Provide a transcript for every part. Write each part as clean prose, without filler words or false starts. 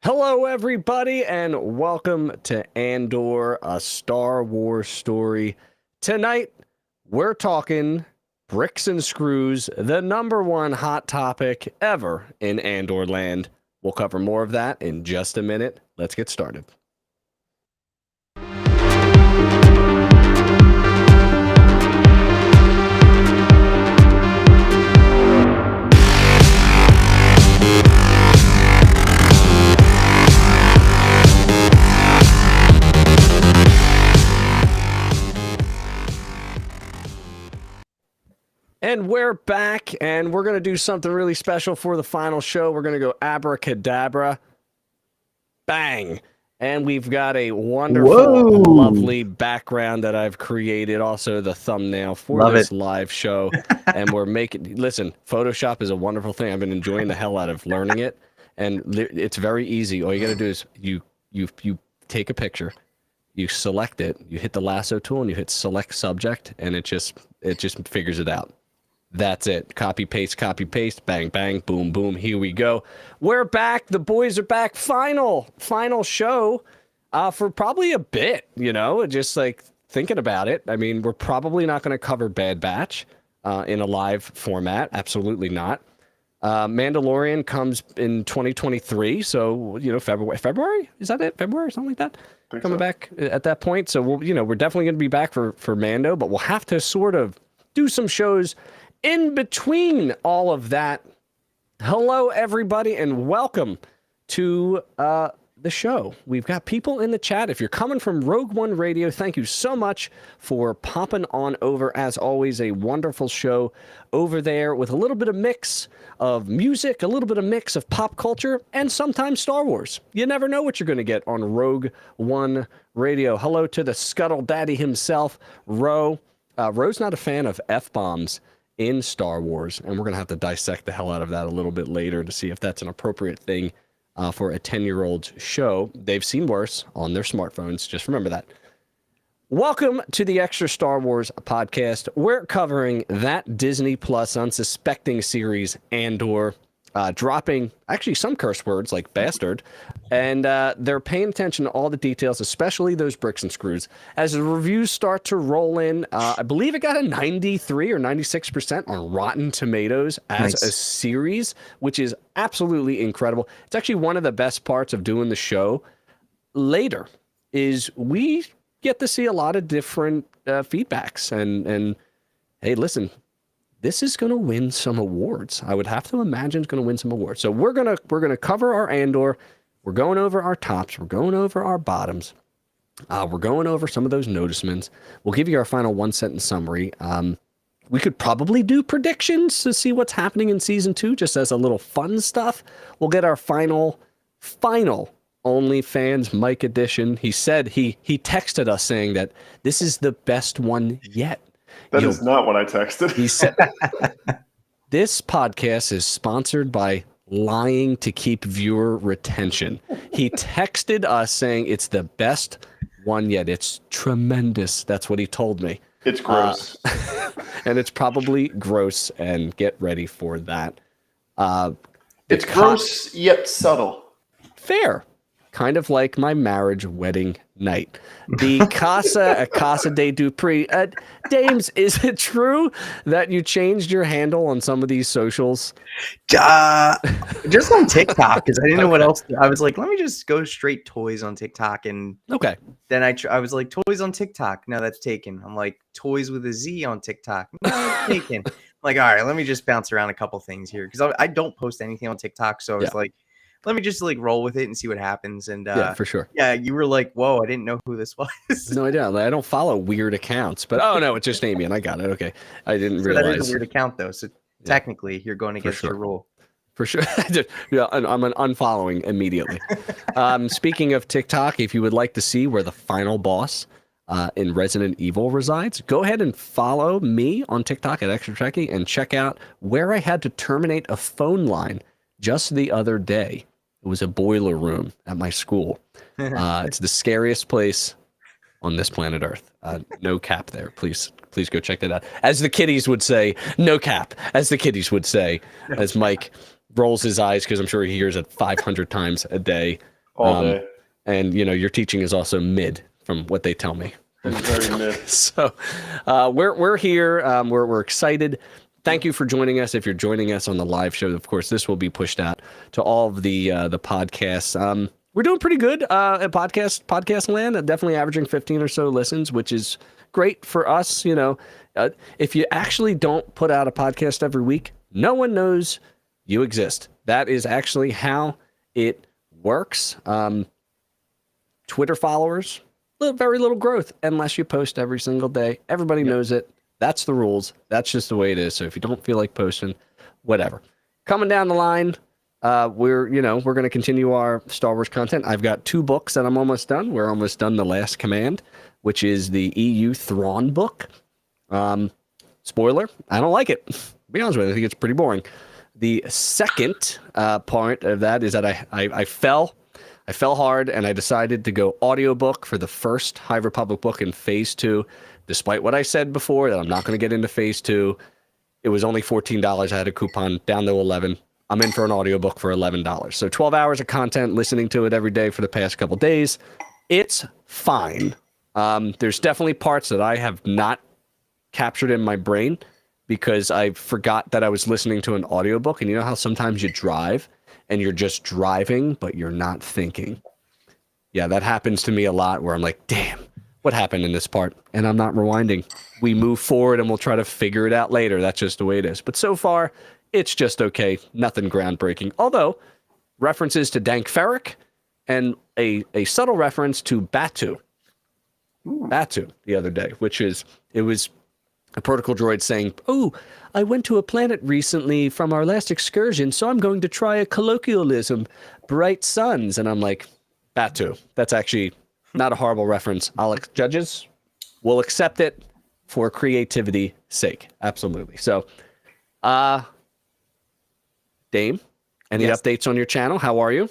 Hello, everybody, and welcome to Andor, a Star Wars story. Tonight, we're talking bricks and screws, the number one hot topic ever in Andor land. We'll cover more of that in just a minute. Let's get started. And we're back, and we're going to do something really special for the final show. We're going to go abracadabra, bang. And we've got a wonderful, lovely background that I've created, also the thumbnail for this live show. And we're making, listen, Photoshop is a wonderful thing. I've been enjoying the hell out of learning it. And it's very easy. All you got to do is you take a picture, you select it, you hit the lasso tool, and you hit select subject, and it just figures it out. That's it. Copy, paste, bang, bang, boom, boom. Here we go. We're back. The boys are back. Final show for probably a bit, just like thinking about it. I mean, we're probably not going to cover Bad Batch in a live format. Absolutely not. Mandalorian comes in 2023. So, February? Is that it? February? Something like that? Coming back at that point. So, we're definitely going to be back for Mando, but we'll have to sort of do some shows in between all of that. Hello, everybody, and welcome to the show. We've got people in the chat. If you're coming from Rogue One Radio, thank you so much for popping on over. As always, a wonderful show over there with a little bit of mix of music, a little bit of mix of pop culture, and sometimes Star Wars. You never know what you're going to get on Rogue One Radio. Hello to the Scuttle Daddy himself, Ro. Ro's not a fan of F-bombs in Star Wars, and we're going to have to dissect the hell out of that a little bit later to see if that's an appropriate thing for a 10-year-old show. They've seen worse on their smartphones. Just remember that. Welcome to the Extra Star Wars podcast. We're covering that Disney Plus unsuspecting series, Andor, dropping actually some curse words like bastard, and they're paying attention to all the details, especially those bricks and screws. As the reviews start to roll in, I believe it got a 93 or 96% on Rotten Tomatoes as a series, which is absolutely incredible. It's actually one of the best parts of doing the show later is we get to see a lot of different feedbacks, and hey, listen, this is going to win some awards. I would have to imagine it's going to win some awards. So we're gonna cover our Andor. We're going over our tops. We're going over our bottoms. We're going over some of those noticeements. We'll give you our final one-sentence summary. We could probably do predictions to see what's happening in season 2, just as a little fun stuff. We'll get our final OnlyFans Mike edition. He said he texted us saying that this is the best one yet. That is not what I texted. He said, this podcast is sponsored by lying to keep viewer retention. He texted us saying it's the best one yet. It's tremendous. That's what he told me. It's gross. And it's probably gross, and get ready for that. It's gross yet subtle. Fair. Kind of like my marriage wedding night. The Casa de Dupree. Dames, is it true that you changed your handle on some of these socials? Just on TikTok, because I didn't know what else. I was like, let me just go straight toys on TikTok. And then I was like, toys on TikTok. No, that's taken. I'm like, toys with a Z on TikTok. No, that's taken. I'm like, all right, let me just bounce around a couple things here. Because I don't post anything on TikTok. So I was like, let me just like roll with it and see what happens. And yeah, for sure. Yeah, you were like, whoa, I didn't know who this was. No idea. I don't follow weird accounts, but oh no, it's just Amy, and I got it. Okay, I didn't realize that is a weird account though. So technically, you're going against your rule. For sure. Yeah, I'm an unfollowing immediately. Speaking of TikTok, if you would like to see where the final boss in Resident Evil resides, go ahead and follow me on TikTok at Extra Trekkie and check out where I had to terminate a phone line just the other day. It was a boiler room at my school. It's the scariest place on this planet Earth. No cap there. Please go check that out. As the kiddies would say, no cap. As the kiddies would say, as Mike rolls his eyes, because I'm sure he hears it 500 times a day. All day. And your teaching is also mid, from what they tell me. Very mid. So we're here. We're excited. Thank you for joining us. If you're joining us on the live show, of course, this will be pushed out to all of the podcasts. We're doing pretty good at podcast land. Definitely averaging 15 or so listens, which is great for us. If you actually don't put out a podcast every week, no one knows you exist. That is actually how it works. Twitter followers, very little growth unless you post every single day. Everybody knows it. That's the rules. That's just the way it is. So if you don't feel like posting, whatever. Coming down the line, we're going to continue our Star Wars content. I've got 2 books that I'm almost done. We're almost done The Last Command, which is the EU Thrawn book. Spoiler, I don't like it. To be honest with you, I think it's pretty boring. The second part of that is that I fell hard, and I decided to go audiobook for the first High Republic book in Phase 2. Despite what I said before, that I'm not going to get into Phase 2, it was only $14. I had a coupon down to $11. I'm in for an audiobook for $11. So 12 hours of content, listening to it every day for the past couple days. It's fine. There's definitely parts that I have not captured in my brain because I forgot that I was listening to an audiobook. And you know how sometimes you drive and you're just driving, but you're not thinking? Yeah, that happens to me a lot where I'm like, damn, what happened in this part? And I'm not rewinding. We move forward and we'll try to figure it out later. That's just the way it is. But so far, it's just okay. Nothing groundbreaking. Although, references to Dank Ferrick and a subtle reference to Batu. Batu the other day, it was a protocol droid saying, "Oh, I went to a planet recently from our last excursion, so I'm going to try a colloquialism, bright suns." And I'm like, Batu. That's actually not a horrible reference. Judges will accept it for creativity's sake. Absolutely. So, Dame, any updates on your channel? How are you?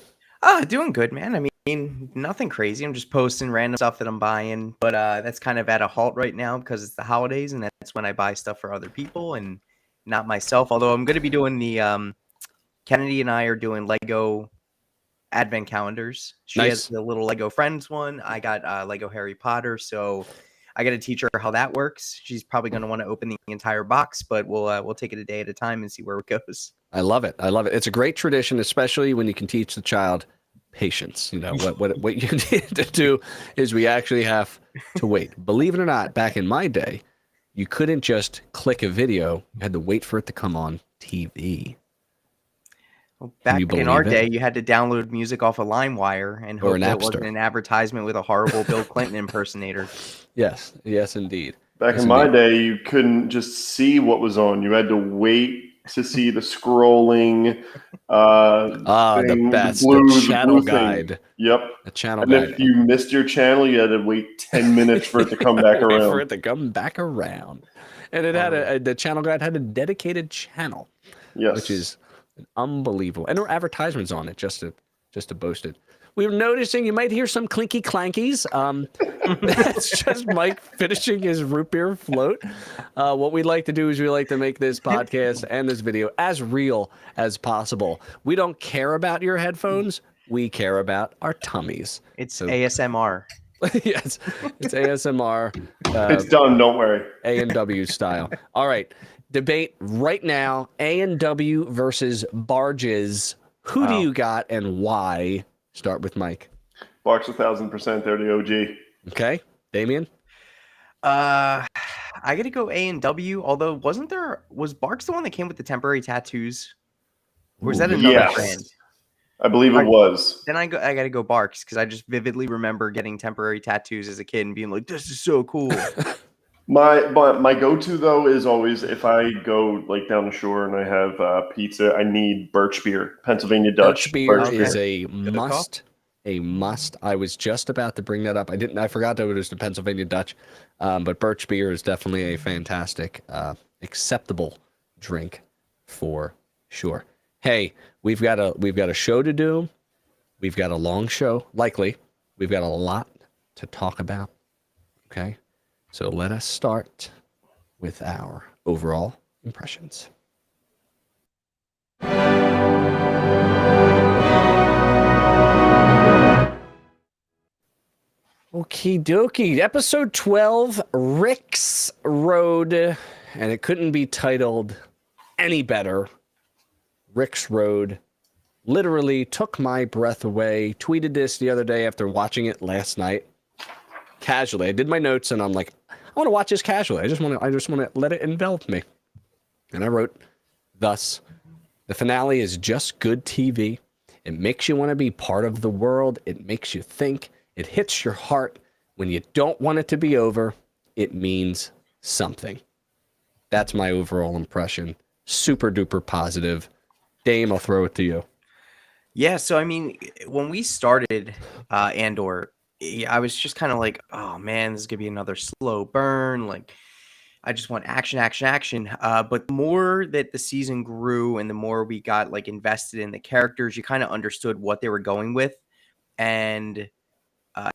Doing good, man. I mean, nothing crazy. I'm just posting random stuff that I'm buying, but that's kind of at a halt right now because it's the holidays, and that's when I buy stuff for other people and not myself. Although I'm going to be doing the Kennedy and I are doing Lego advent calendars. She has the little Lego Friends one. I got Lego Harry Potter, so I got to teach her how that works. She's probably going to want to open the entire box, but we'll take it a day at a time and see where it goes. I love it. I love it. It's a great tradition, especially when you can teach the child patience. What you need to do is we actually have to wait. Believe it or not, back in my day, you couldn't just click a video. You had to wait for it to come on TV. Well, back in our day, you had to download music off of LimeWire and hope it wasn't an advertisement with a horrible Bill Clinton impersonator. Yes, indeed. Back in my day, you couldn't just see what was on. You had to wait to see the scrolling. The best. The channel guide. Yep. The channel guide. And if you missed your channel, you had to wait 10 minutes for it to come back around. And it had the channel guide had a dedicated channel. Yes. Which is unbelievable. And there were advertisements on it just to boast it. We were noticing you might hear some clinky clankies. That's just Mike finishing his root beer float. What we like to do is we like to make this podcast and this video as real as possible. We don't care about your headphones. We care about our tummies. It's ASMR. Yes, it's ASMR. It's done. Don't worry. A&W style. All right. Debate right now. A&W versus barges. Who do you got and why? Start with Mike. Barks 1,000%. They're the OG. Okay, Damien. I gotta go A&W. Although was Barks the one that came with the temporary tattoos, or is that another brand? I believe it was. Then I gotta go Barks because I just vividly remember getting temporary tattoos as a kid and being like, "This is so cool." My go-to though is always if I go like down the shore and I have pizza, I need birch beer, Pennsylvania Dutch. Birch beer is a must. A must. I was just about to bring that up. I forgot that it was the Pennsylvania Dutch, but birch beer is definitely a fantastic, acceptable drink for sure. Hey, we've got a show to do. We've got a long show, likely. We've got a lot to talk about. Okay. So let us start with our overall impressions. Okie dokie. Episode 12, Rick's Road. And it couldn't be titled any better. Rick's Road literally took my breath away. Tweeted this the other day after watching it last night. Casually. I did my notes and I'm like, I want to watch this casually. I just want to let it envelop me. And I wrote, thus, the finale is just good TV. It makes you want to be part of the world. It makes you think. It hits your heart. When you don't want it to be over, it means something. That's my overall impression. Super duper positive. Dame, I'll throw it to you. Yeah, so I mean, when we started Andor, I was just kind of like, oh man, this is gonna be another slow burn. Like, I just want action, action, action. But the more that the season grew and the more we got like invested in the characters, you kind of understood what they were going with. And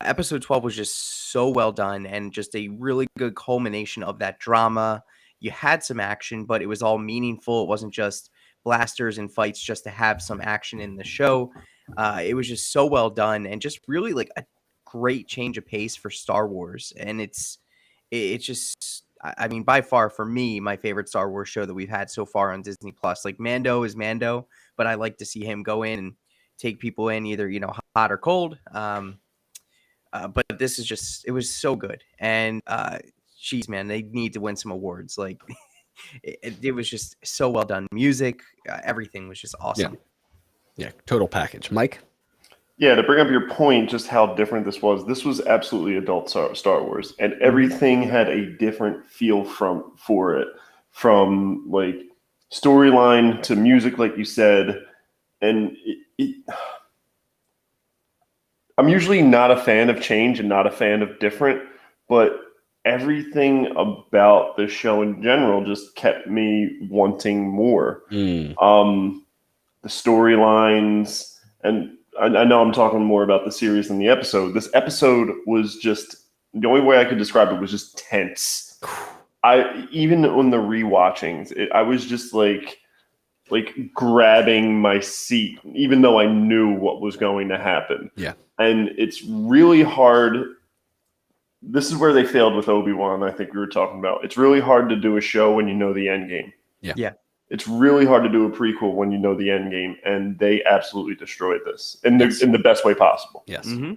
episode 12 was just so well done and just a really good culmination of that drama. You had some action, but it was all meaningful. It wasn't just blasters and fights just to have some action in the show. It was just so well done and just really like a great change of pace for Star Wars. And it's just, I mean, by far for me, my favorite Star Wars show that we've had so far on Disney Plus. Like Mando is Mando, but I like to see him go in and take people in either, you know, hot or cold. But this is just, it was so good. And geez, man, they need to win some awards. Like it was just so well done. Music, everything was just awesome. Yeah, total package. Mike? Yeah, to bring up your point, just how different this was absolutely adult Star Wars, and everything had a different feel for it, from like storyline to music, like you said. And I'm usually not a fan of change and not a fan of different, but everything about the show in general just kept me wanting more. The storylines, and I know I'm talking more about the series than the episode. This episode was just, the only way I could describe it was just tense. Even on the rewatchings, I was just like grabbing my seat, even though I knew what was going to happen. Yeah. And it's really hard. This is where they failed with Obi-Wan, I think we were talking about. It's really hard to do a show when you know the end game. Yeah. It's really hard to do a prequel when you know the end game, and they absolutely destroyed this in the best way possible. Yes. Mm-hmm.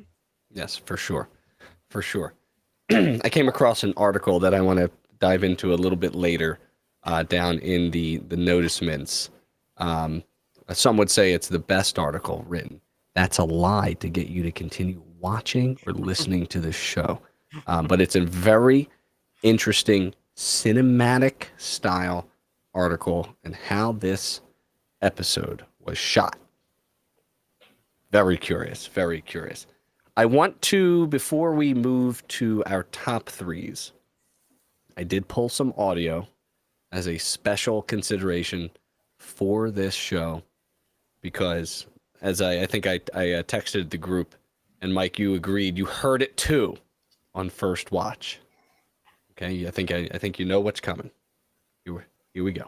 Yes, for sure. For sure. I came across an article that I want to dive into a little bit later down in the noticements. Some would say it's the best article written. That's a lie to get you to continue watching or listening to this show. But it's a very interesting cinematic style article and how this episode was shot. Very curious, very curious. I want to, before we move to our top threes, I did pull some audio as a special consideration for this show because, as I think I texted the group, and Mike, you agreed, you heard it too on first watch. Okay, I think you know what's coming. Here we go.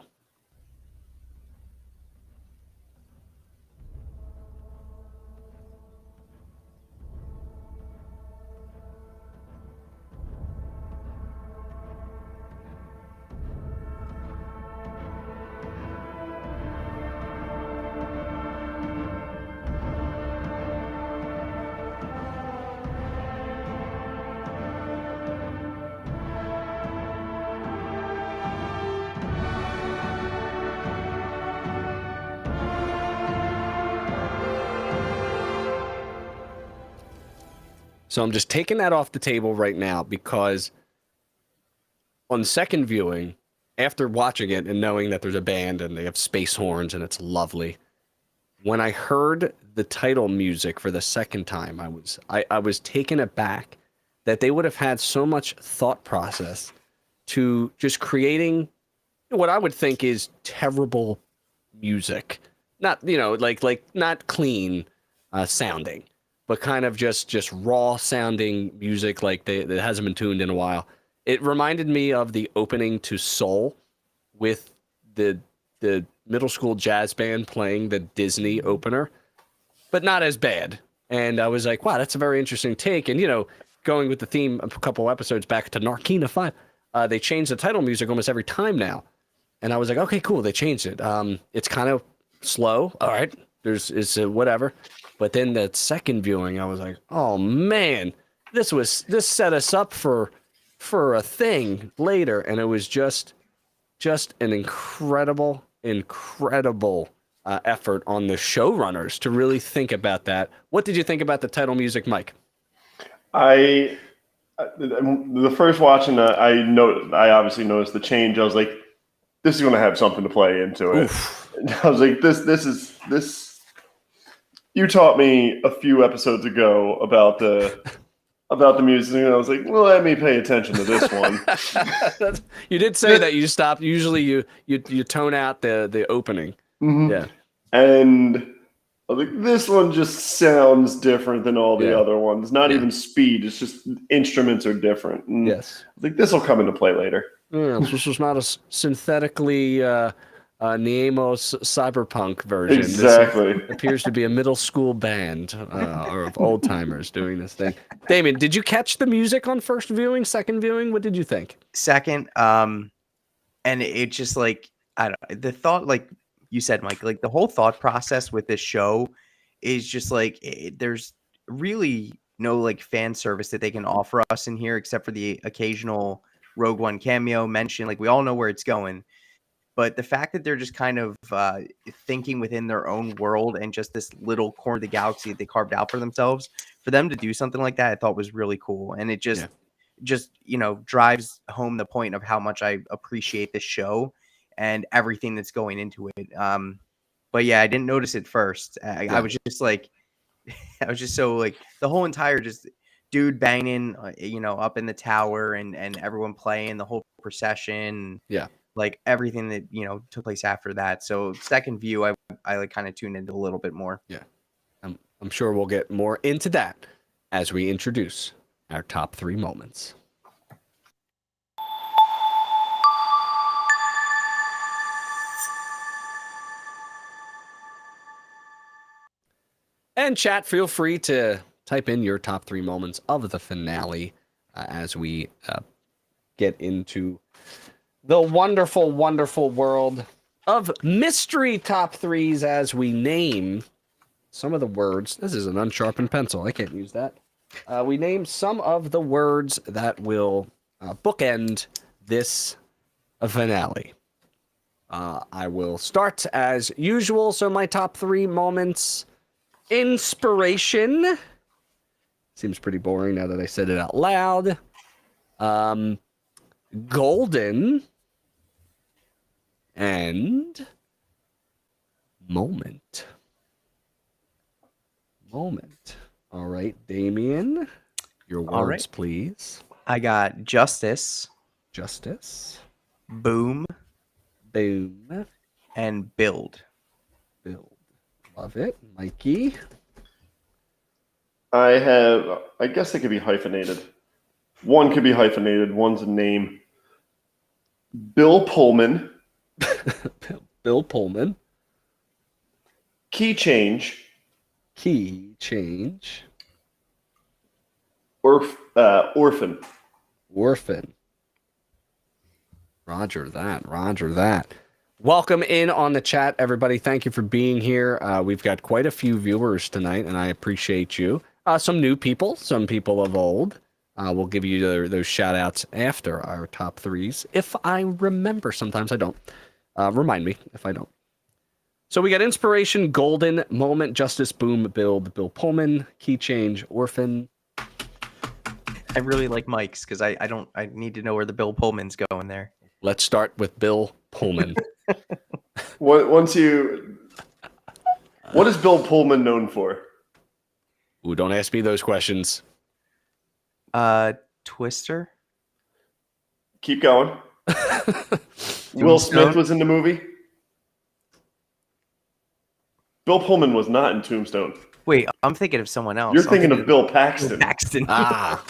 So I'm just taking that off the table right now because on second viewing, after watching it and knowing that there's a band and they have space horns and it's lovely, when I heard the title music for the second time, I was taken aback that they would have had so much thought process to just creating what I would think is terrible music. Not, like not clean sounding, but kind of just raw sounding music like that hasn't been tuned in a while. It reminded me of the opening to Soul with the middle school jazz band playing the Disney opener, but not as bad. And I was like, wow, that's a very interesting take. And, going with the theme a couple episodes back to Narkina 5, they changed the title music almost every time now. And I was like, okay, cool, they changed it. It's kind of slow. All right, it's whatever. But then that second viewing, I was like, oh man, this set us up for a thing later, and it was just an incredible effort on the showrunners to really think about that. What did you think about the title music, Mike? The first watch, and I obviously noticed the change. I was like, this is going to have something to play into it. And I was like, this. You taught me a few episodes ago about the music, and I was like, well, let me pay attention to this one. You did say that you stopped. Usually you tone out the opening. Mm-hmm. Yeah. And I was like, this one just sounds different than all the other ones. Not even speed. It's just instruments are different. And yes. I was like, this will come into play later. Yeah, this was not a synthetically Neemos cyberpunk version. Exactly. This appears to be a middle school band or of old timers doing this thing. Damien, did you catch the music on first viewing, second viewing? What did you think? Second, and it just like, I don't, the thought, like you said, Mike, like the whole thought process with this show is just like, there's really no like fan service that they can offer us in here, except for the occasional Rogue One cameo mention. Like, we all know where it's going. But the fact that they're just kind of thinking within their own world and just this little corner of the galaxy that they carved out for themselves, for them to do something like that, I thought was really cool. And it just drives home the point of how much I appreciate this show and everything that's going into it. But yeah, I didn't notice it first. I was just like, I was just so like the whole entire just dude banging, up in the tower and everyone playing the whole procession. Yeah. Like everything that, took place after that. So second view, I like kind of tuned into a little bit more. Yeah. I'm sure we'll get more into that as we introduce our top 3 moments. And chat, feel free to type in your top 3 moments of the finale as we get into the wonderful, wonderful world of mystery top 3s as we name some of the words. This is an unsharpened pencil. I can't use that. We name some of the words that will bookend this finale. I will start as usual. So my top 3 moments. Inspiration. Seems pretty boring now that I said it out loud. Golden. And moment. All right, Damien, your words, please. I got justice, boom, and build. Love it. Mikey. I guess they could be hyphenated. One could be hyphenated. One's a name. Bill Pullman. Bill Pullman. Key change. Orphan. Roger that. Welcome in on the chat, everybody. Thank you for being here. We've got quite a few viewers tonight, and I appreciate you. Some new people, some people of old. We'll give you those shout outs after our top 3s. If I remember, sometimes I don't. Remind me if I don't. So we got inspiration, golden, moment, justice, boom, build, Bill Pullman, key change, orphan. I really like Mike's because I need to know where the Bill Pullman's going there. Let's start with Bill Pullman. What is Bill Pullman known for? Ooh, don't ask me those questions. Twister. Keep going. Will Smith was in the movie. Bill Pullman was not in Tombstone. Wait, I'm thinking of someone else. You're thinking of Bill Paxton. Ah.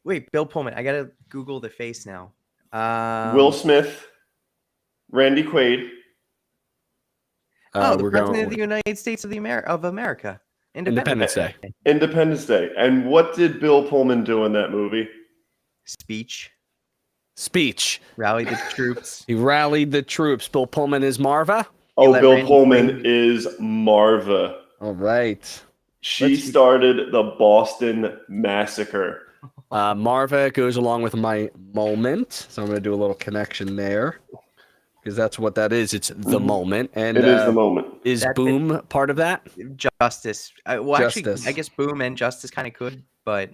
Wait, Bill Pullman. I gotta Google the face now. Will Smith, Randy Quaid. The president of the United States of America. Independence Day. Independence Day. And what did Bill Pullman do in that movie? Speech. Rallied the troops. He rallied the troops. Bill Pullman is Marva. Oh, Bill Pullman is Marva. All right. She started the Boston Massacre. Marva goes along with my moment. So I'm going to do a little connection there. Because that's what that is. It's the moment. And it is the moment. Is Boom part of that? Justice. Actually, I guess Boom and Justice kind of could, but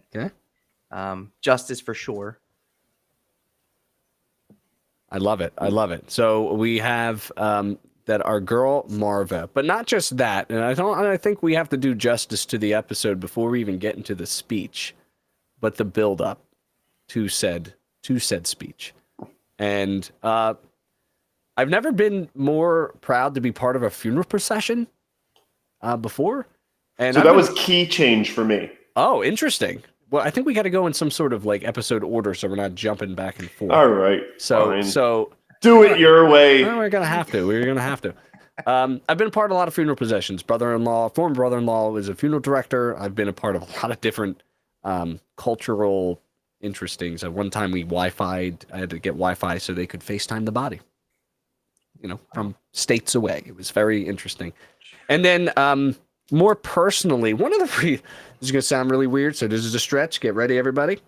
Justice for sure. I love it. So we have that our girl Marva, but not just that. And I think we have to do justice to the episode before we even get into the speech, but the build up to said speech. And I've never been more proud to be part of a funeral procession before. And so that was key change for me. Oh, interesting. Well, I think we got to go in some sort of like episode order so we're not jumping back and forth. All right. So do it your way. We're going to have to. I've been a part of a lot of funeral processions. Former brother-in-law was a funeral director. I've been a part of a lot of different cultural interestings. At one time I had to get Wi-Fi so they could FaceTime the body. From states away. It was very interesting. And then more personally, one of the this is going to sound really weird, so this is a stretch. Get ready, everybody.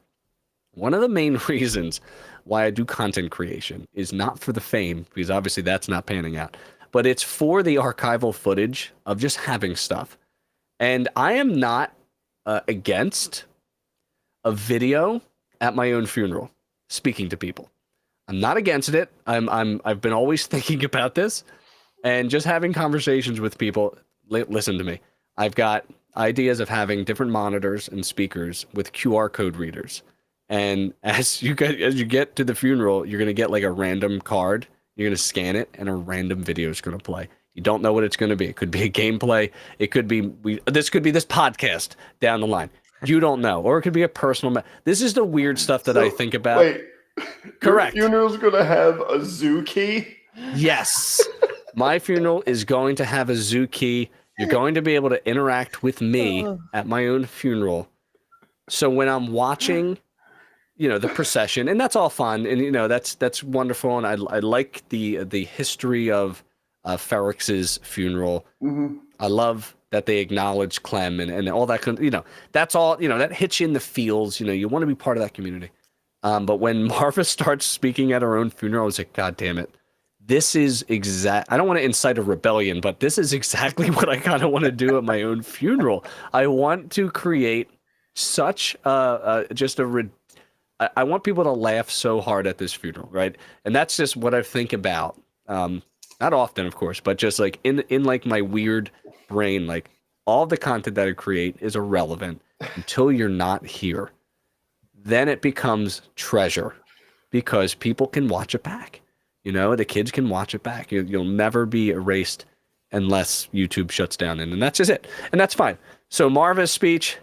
One of the main reasons why I do content creation is not for the fame, because obviously that's not panning out, but it's for the archival footage of just having stuff. And I am not against a video at my own funeral speaking to people. I'm not against it. I've been always thinking about this and just having conversations with people. Listen to me. I've got ideas of having different monitors and speakers with QR code readers. And as you get to the funeral, you're going to get like a random card. You're going to scan it and a random video is going to play. You don't know what it's going to be. It could be a gameplay. It could be this podcast down the line. You don't know. Or it could be a personal. This is the weird stuff that I think about. Wait. Correct. Your funeral's going to have a zoo key? Yes. My funeral is going to have a zoo key. You're going to be able to interact with me at my own funeral. So when I'm watching, the procession, and that's all fun, and that's wonderful, and I like the history of Ferrix's funeral. Mm-hmm. I love that they acknowledge Clem and all that. That's all. That hits you in the feels. You want to be part of that community. But when Marva starts speaking at her own funeral, I was like, God damn it. This is I don't want to incite a rebellion, but this is exactly what I kind of want to do at my own funeral. I want to create such I want people to laugh so hard at this funeral, right? And that's just what I think about. Not often, of course, but just like in like my weird brain, like all the content that I create is irrelevant until you're not here. Then it becomes treasure because people can watch it back. The kids can watch it back. You'll never be erased unless YouTube shuts down. And that's just it. And that's fine. So Marva's speech,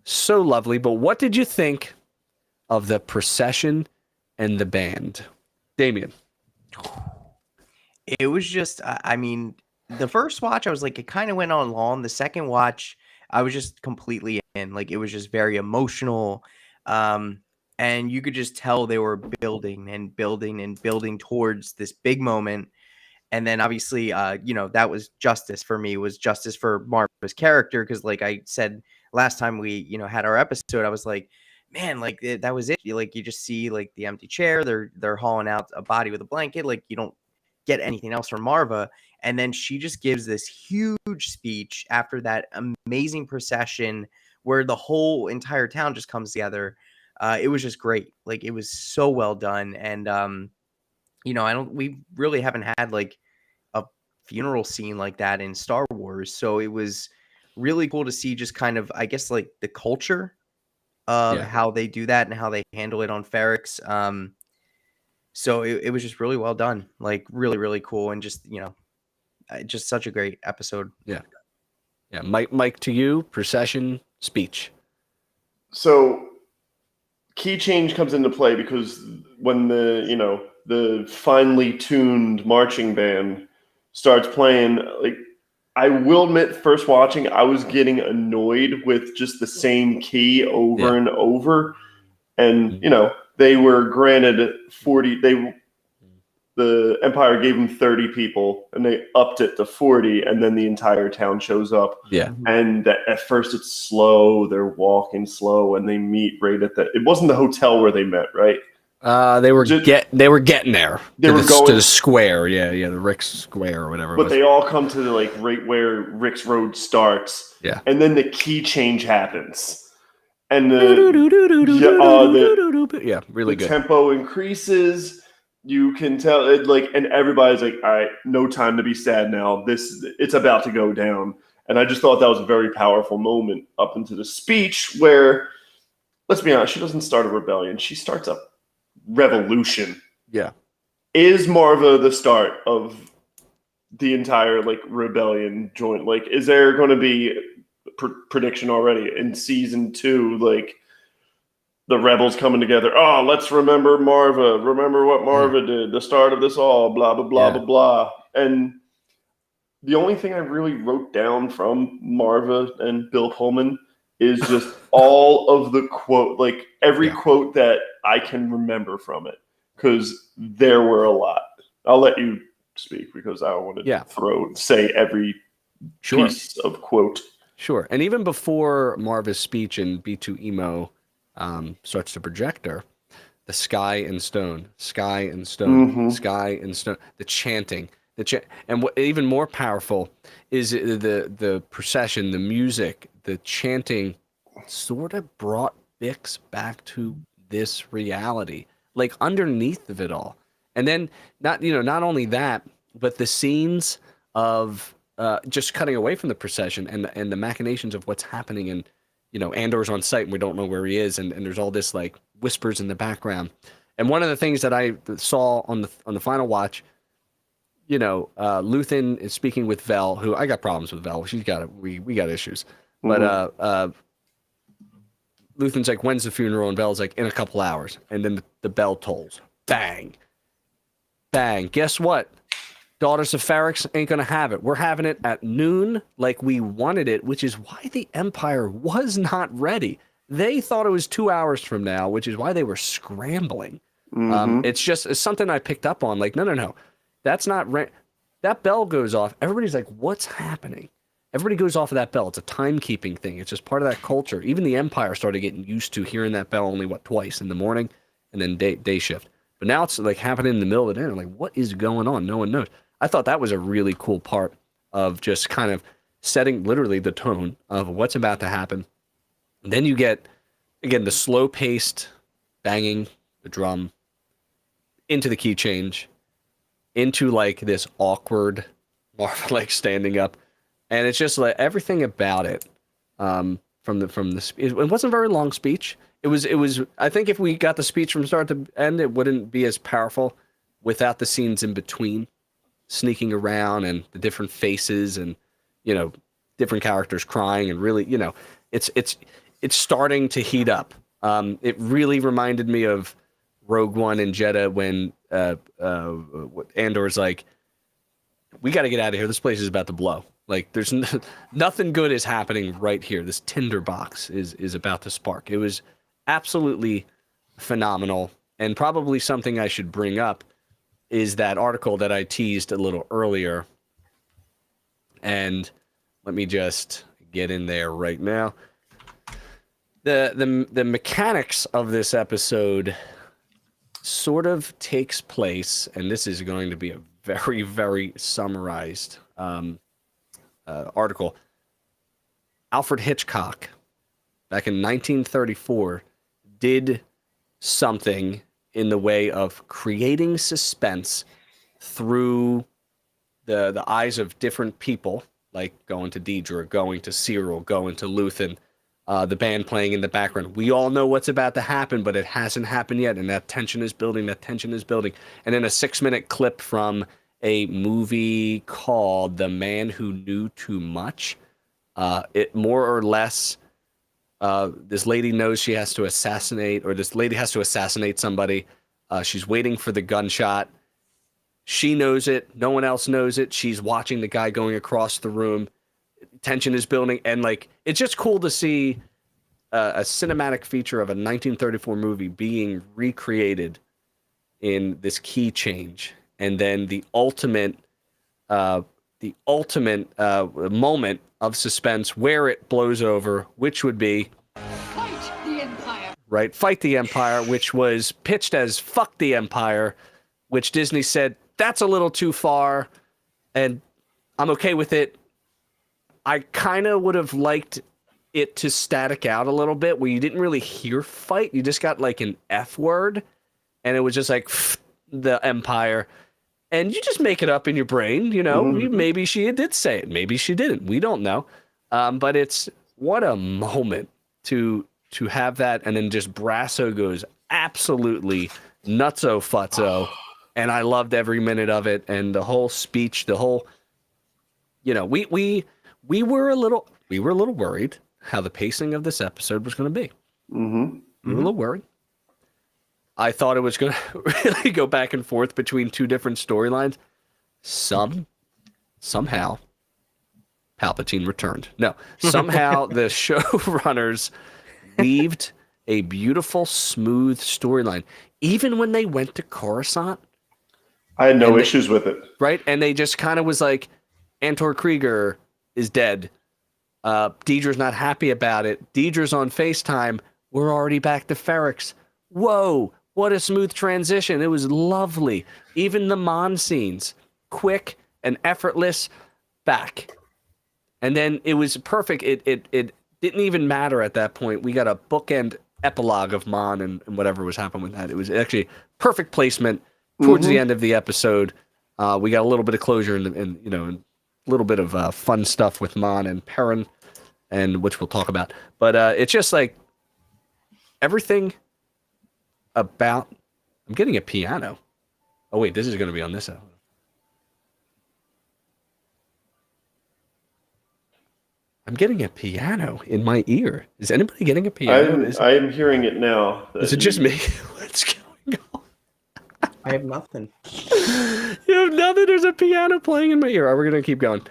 so lovely. But what did you think of the procession and the band? Damien. It was just, the first watch, I was like, it kind of went on long. The second watch, I was just completely in. Like, it was just very emotional. And you could just tell they were building and building and building towards this big moment. And then obviously, that was justice for me, was justice for Marva's character. Because like I said last time we, had our episode, I was like, man, like that was it. You just see like the empty chair. They're hauling out a body with a blanket. Like you don't get anything else from Marva. And then she just gives this huge speech after that amazing procession where the whole entire town just comes together. It was just great. Like it was so well done. And, we really haven't had like a funeral scene like that in Star Wars. So it was really cool to see just kind of, I guess, like the culture of how they do that and how they handle it on Ferrix. So it was just really well done. Like really, really cool. And just, just such a great episode. Yeah. Yeah. Mike, to you, procession, speech. So key change comes into play because when the finely tuned marching band starts playing, like I will admit, first watching, I was getting annoyed with just the same key over and over. And, they were granted 40. The Empire gave them 30 people, and they upped it to 40, and then the entire town shows up. Yeah. And at first it's slow. They're walking slow, and they meet right at it wasn't the hotel where they met, right? They were getting there. They were going to the square, the Rick's Square or whatever. But they all come to right where Rick's Road starts. Yeah. And then the key change happens. And really good. Tempo increases. You can tell it and everybody's like, all right, no time to be sad now. It's about to go down. And I just thought that was a very powerful moment up into the speech where, let's be honest, she doesn't start a rebellion. She starts a revolution. Yeah. Is Marva the start of the entire rebellion joint? Is there going to be prediction already in season 2? The rebels coming together. Oh, let's remember Marva. Remember what Marva did. The start of this all. Blah blah blah blah blah. And the only thing I really wrote down from Marva and Bill Pullman is just all of the quote, every quote that I can remember from it, because there were a lot. I'll let you speak because I don't want to say every piece of quote. Sure. And even before Marva's speech in B2 Emo starts to project her, the sky and stone, sky and stone, sky and stone, the chanting, and what even more powerful is the procession, the music, the chanting sort of brought Bix back to this reality, underneath of it all. And then not only that, but the scenes of just cutting away from the procession and the machinations of what's happening, and Andor's on site and we don't know where he is, and there's all this whispers in the background. And one of the things that I saw on the final watch, Luthen is speaking with Vel, who I got problems with Vel. She's got we got issues, but Luthen's like, when's the funeral? And Vel's like, in a couple hours. And then the bell tolls. Bang. Bang. Guess what? Daughters of Ferrix ain't going to have it. We're having it at noon like we wanted it, which is why the Empire was not ready. They thought it was 2 hours from now, which is why they were scrambling. It's something I picked up on. No. That's not right. That bell goes off. Everybody's like, what's happening? Everybody goes off of that bell. It's a timekeeping thing. It's just part of that culture. Even the Empire started getting used to hearing that bell only, twice in the morning and then day shift. But now it's happening in the middle of the day. I'm like, what is going on? No one knows. I thought that was a really cool part of just kind of setting literally the tone of what's about to happen. And then you get, again, the slow-paced banging the drum into the key change, into this awkward Marva standing up. And it's just everything about it from the it wasn't a very long speech. It was I think if we got the speech from start to end, it wouldn't be as powerful without the scenes in between, sneaking around and the different faces and different characters crying, and really it's starting to heat up. It really reminded me of Rogue One and Jeddah when Andor's like, we got to get out of here. This place is about to blow. There's nothing good is happening right here. This tinderbox is about to spark. It was absolutely phenomenal, and probably something I should bring up is that article that I teased a little earlier. And let me just get in there right now. The mechanics of this episode sort of takes place, and this is going to be a very, very summarized article. Alfred Hitchcock, back in 1934, did something in the way of creating suspense through the eyes of different people, like going to Deidre, going to Cyril, going to Luthen, the band playing in the background. We all know what's about to happen, but it hasn't happened yet, and that tension is building, And then a 6-minute clip from a movie called The Man Who Knew Too Much. It more or less, this lady knows she has to assassinate, or this lady has to assassinate somebody. She's waiting for the gunshot, She knows it. No one else knows it. She's watching the guy going across the room. Tension is building. And like, it's just cool to see a cinematic feature of a 1934 movie being recreated in this key change. And then the ultimate moment of suspense where it blows over, which would be Fight the Empire. Right, Fight the Empire, which was pitched as Fuck the Empire, which Disney said, that's a little too far, and I'm okay with it. I kind of would have liked it to static out a little bit, where you didn't really hear fight. You just got like an F word, and it was just like the Empire. And you just make it up in your brain, you know. Maybe she did say it, maybe she didn't. We don't know. But it's what a moment to have that, and then just Brasso goes absolutely nutso futso, and I loved every minute of it, and the whole speech, the whole, you know, we were a little worried how the pacing of this episode was going to be. We were a little worried. I thought it was going to really go back and forth between two different storylines. Somehow, Palpatine returned. No, somehow the showrunners weaved a beautiful, smooth storyline. Even when they went to Coruscant, I had no issues with it. Right? And they just kind of was like, Antor Krieger is dead. Deidre's not happy about it. Deidre's on FaceTime. We're already back to Ferrix. Whoa, what a smooth transition. It was lovely. Even the Mon scenes, quick and effortless, back. And then it was perfect. It didn't even matter at that point. We got a bookend epilogue of Mon and whatever was happening with that. It was actually perfect placement towards the end of the episode. We got a little bit of closure and you know, a little bit of fun stuff with Mon and Perrin, and which we'll talk about. But it's just like everything about. I'm getting a piano. Oh wait, this is going to be on this episode. I'm getting a piano in my ear. Is anybody getting a piano? I am hearing it now. Is it just me? What's going on? I have nothing. You have nothing? There's a piano playing in my ear. All right, we're going to keep going.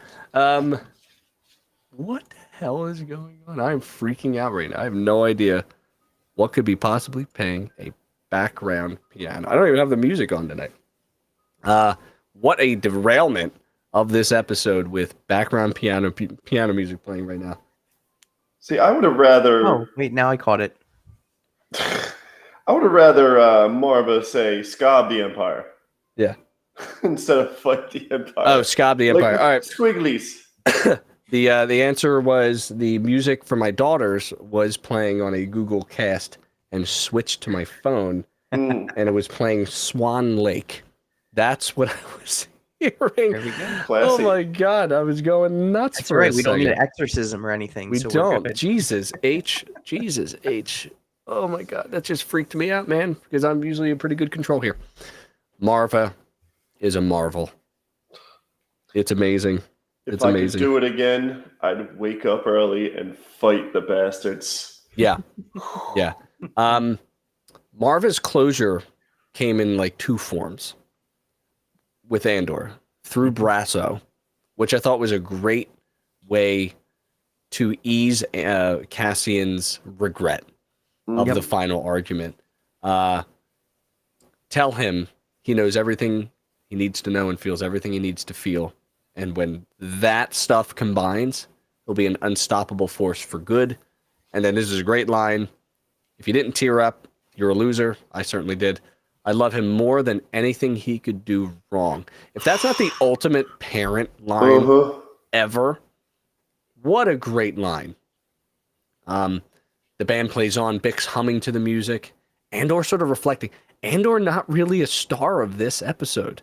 What the hell is going on? I'm freaking out right now. I have no idea what could be possibly playing a background piano. I don't even have the music on tonight. What a derailment of this episode with background piano music playing right now. See, I would have rather. Oh, wait, now I caught it. I would have rather Marva say "Scob the Empire." Yeah. Instead of "Fight the Empire." Oh, Scob the Empire. Like, all right. Squigglies. The answer was the music for my daughters was playing on a Google Cast and switched to my phone, and it was playing Swan Lake. That's what I was hearing. There we go. Classy. Oh my god, I was going nuts. That's for right. a We don't need second. an exorcism or anything. We so we're don't. good. Jesus H. Oh my god, that just freaked me out, man. Because I'm usually in pretty good control here. Marva is a marvel. It's amazing. If It's I amazing. could do it again, I'd wake up early and fight the bastards. Yeah. Yeah. Marva's closure came in like two forms with Andor through Brasso, which I thought was a great way to ease Cassian's regret of the final argument. Tell him he knows everything he needs to know and feels everything he needs to feel. And when that stuff combines, he'll be an unstoppable force for good. And then this is a great line. If you didn't tear up, you're a loser. I certainly did. I love him more than anything he could do wrong. If that's not the ultimate parent line ever, what a great line. The band plays on, Bix humming to the music. Andor sort of reflecting. Andor not really a star of this episode.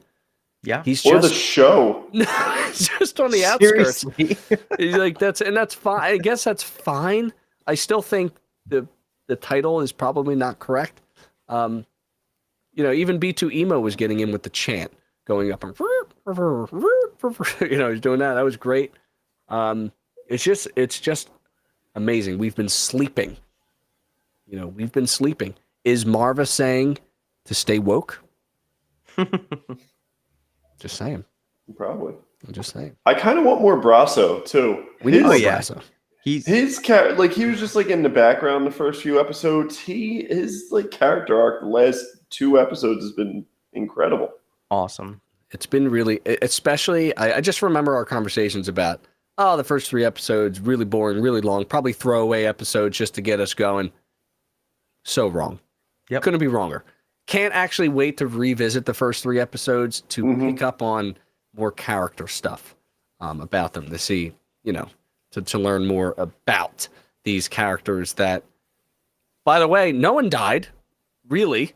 Yeah. He's Or just the show. he's just on the outskirts. Seriously. He's like that's fine. I guess that's fine. I still think the title is probably not correct. You know, even B2 Emo was getting in with the chant going up and you know, he's doing that. That was great. It's just amazing. We've been sleeping. You know, we've been sleeping. Is Marva saying to stay woke? Just saying. Probably. I'm just saying. I kind of want more Brasso too. We need more Brasso. Like he was just like in the background the first few episodes. His like character arc the last 2 episodes has been incredible. Awesome. It's been really, especially I just remember our conversations about the first 3 episodes really boring, really long, probably throwaway episodes just to get us going. So wrong. Yep. Couldn't be wronger. Can't actually wait to revisit the first 3 episodes to pick up on more character stuff about them to see, to learn more about these characters that, by the way, no one died, really.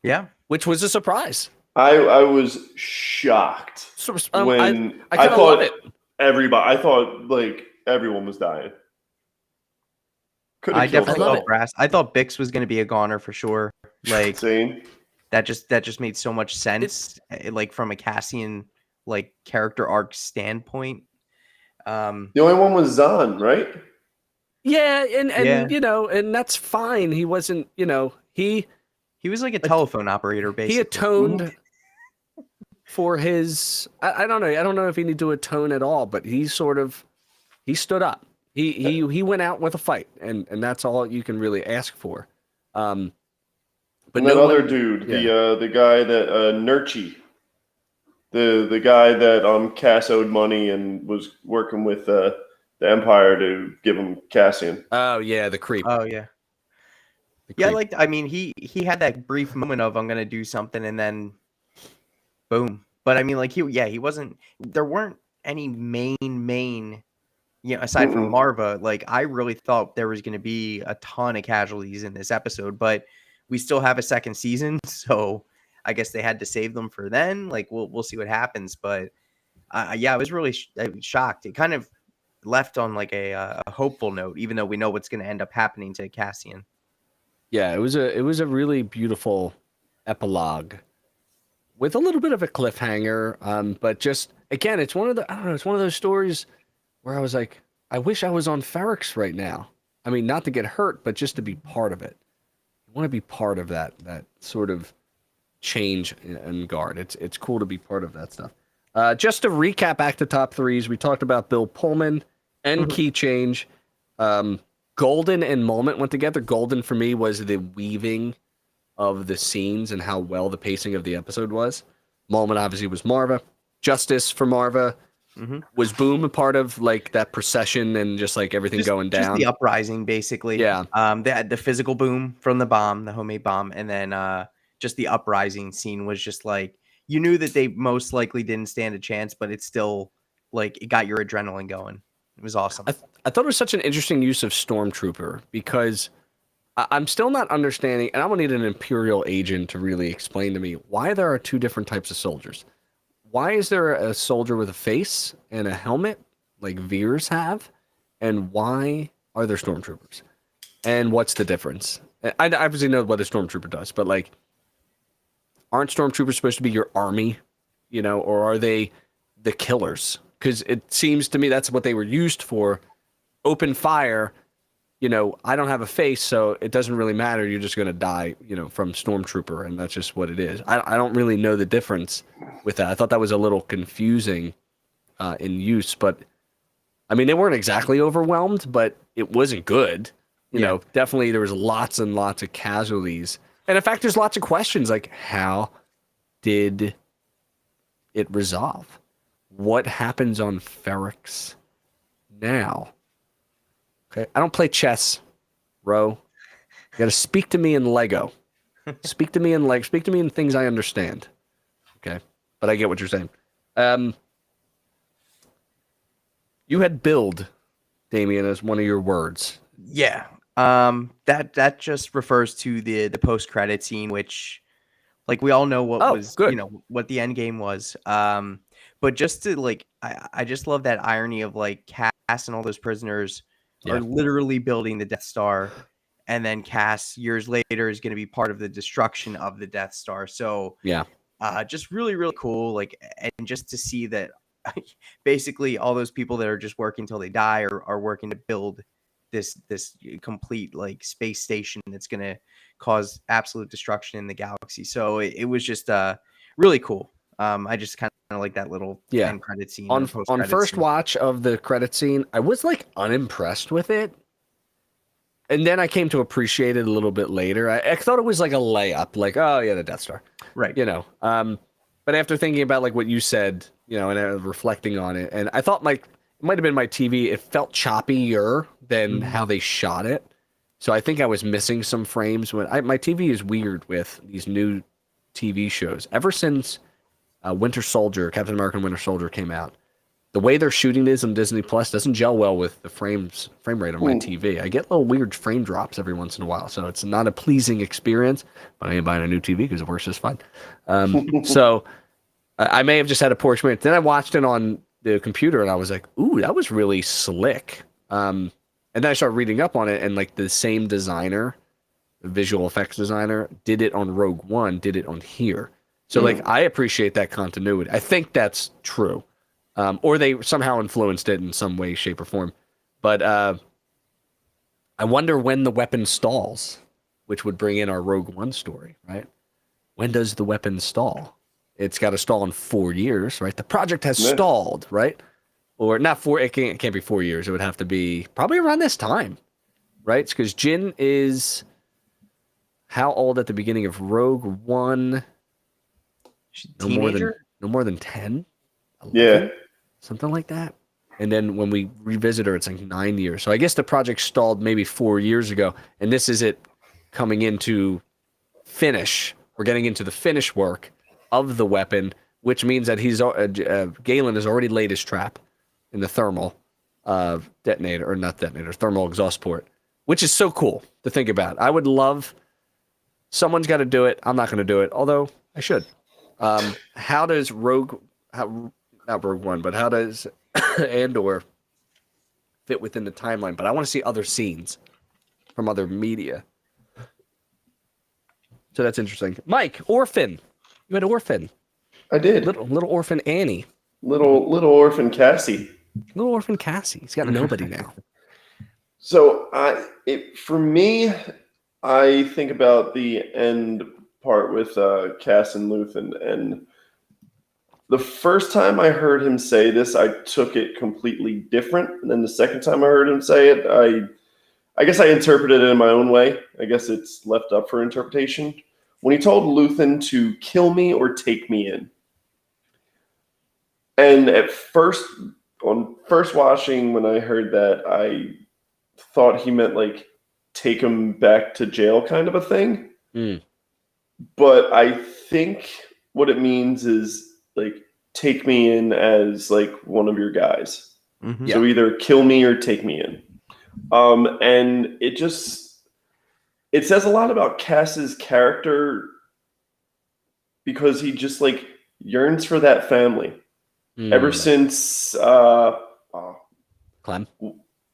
Yeah. Which was a surprise. I was shocked when I thought I thought like everyone was dying. I definitely thought Brass. I thought Bix was going to be a goner for sure. Like that just made so much sense. Like from a Cassian like character arc standpoint. The only one was Zahn, right? Yeah, and and that's fine. He wasn't, he was like a telephone operator basically. He atoned for his I don't know. I don't know if he needed to atone at all, but he stood up. He went out with a fight, and that's all you can really ask for. But and that other dude, the guy that Nurchi, the guy that Cass owed money and was working with the Empire to give him Cassian. Oh yeah, the creep. Oh yeah. Yeah, he had that brief moment of I'm gonna do something, and then boom. But I mean, like he wasn't. There weren't any main. Aside from Marva, like I really thought there was going to be a ton of casualties in this episode, but we still have a second season, so I guess they had to save them for then. Like we'll see what happens, but I was really shocked. It kind of left on like a hopeful note, even though we know what's going to end up happening to Cassian. Yeah, it was a really beautiful epilogue with a little bit of a cliffhanger, but just again, it's one of those stories where I was like, I wish I was on Ferrix right now. I mean, not to get hurt, but just to be part of it. I want to be part of that sort of change in guard. It's cool to be part of that stuff. Just to recap back to top 3s, we talked about Bill Pullman and Key Change. Golden and Moment went together. Golden for me was the weaving of the scenes and how well the pacing of the episode was. Moment obviously was Marva. Justice for Marva. Was Boom a part of like that procession and just like everything going down? Just the uprising, basically. Yeah. They had the physical boom from the bomb, the homemade bomb, and then just the uprising scene was just like you knew that they most likely didn't stand a chance, but it's still like it got your adrenaline going. It was awesome. I thought it was such an interesting use of Stormtrooper because I'm still not understanding, and I'm gonna need an Imperial agent to really explain to me why there are 2 different types of soldiers. Why is there a soldier with a face and a helmet like Veers have? And why are there stormtroopers? And what's the difference? I obviously know what a stormtrooper does, but like, aren't stormtroopers supposed to be your army, or are they the killers? Because it seems to me that's what they were used for. Open fire, I don't have a face, so it doesn't really matter. You're just going to die, from Stormtrooper, and that's just what it is. I don't really know the difference with that. I thought that was a little confusing in use, but I mean, they weren't exactly overwhelmed, but it wasn't good. Definitely there was lots and lots of casualties. And in fact, there's lots of questions like, how did it resolve? What happens on Ferrix now? Okay, I don't play chess, Ro. You got to speak to me in Lego. Speak to me in Lego. Speak to me in things I understand. Okay, but I get what you're saying. You had build, Damien, as one of your words. Yeah. That just refers to the post-credit scene, which, like, we all know what the end game was. But just to like, I just love that irony of like Cass and all those prisoners are literally building the Death Star, and then Cass years later is going to be part of the destruction of the Death Star. So just really, really cool. Like, and just to see that basically all those people that are just working till they die are working to build this complete like space station that's going to cause absolute destruction in the galaxy. So it was just really cool. I just kind of like that little Yeah. end credit scene. On post-credit first scene. watch of the credit scene, I was like unimpressed with it. And then I came to appreciate it a little bit later. I thought it was like a layup, like, oh yeah, the Death Star. Right. You know. But after thinking about like what you said, you know, and reflecting on it, and I thought it might have been my TV, it felt choppier than how they shot it. So I think I was missing some frames when my TV is weird with these new TV shows. Ever since Winter Soldier, Captain America and Winter Soldier came out, the way they're shooting this on Disney Plus doesn't gel well with the frame rate on my TV. I get little weird frame drops every once in a while, so it's not a pleasing experience. But I ain't buying a new TV because it works just fine. So I may have just had a poor experience. Then I watched it on the computer, and I was like, "Ooh, that was really slick." And then I started reading up on it, and like the same designer, the visual effects designer, did it on Rogue One, did it on here. So like I appreciate that continuity. I think that's true. Or they somehow influenced it in some way, shape, or form. But I wonder when the weapon stalls, which would bring in our Rogue One story, right? When does the weapon stall? It's got to stall in 4 years, right? The project has stalled, right? Or not four, it can't be 4 years. It would have to be probably around this time, right? Because Jyn is how old at the beginning of Rogue One? Teenager? No more than 10? 11? Yeah. Something like that. And then when we revisit her, it's like 9 years. So I guess the project stalled maybe 4 years ago. And this is it coming into finish. We're getting into the finish work of the weapon, which means that Galen has already laid his trap in the thermal detonator, or not detonator, thermal exhaust port, which is so cool to think about. I would love, someone's got to do it. I'm not going to do it, although I should. How does not Rogue One, but how does Andor fit within the timeline? But I want to see other scenes from other media. So that's interesting. Mike, Orphan. You had Orphan. I did. Little Orphan Annie. Little orphan Cassie. Little Orphan Cassie. He's got nobody now. So for me, I think about the end part with Cass and Luthen, and the first time I heard him say this, I took it completely different. And then the second time I heard him say it, I guess I interpreted it in my own way. I guess it's left up for interpretation. When he told Luthen to kill me or take me in. And at first, on first watching, when I heard that, I thought he meant like take him back to jail kind of a thing. But I think what it means is like take me in as like one of your guys. Mm-hmm. So either kill me or take me in. And it says a lot about Cass's character because he just like yearns for that family ever since Clem.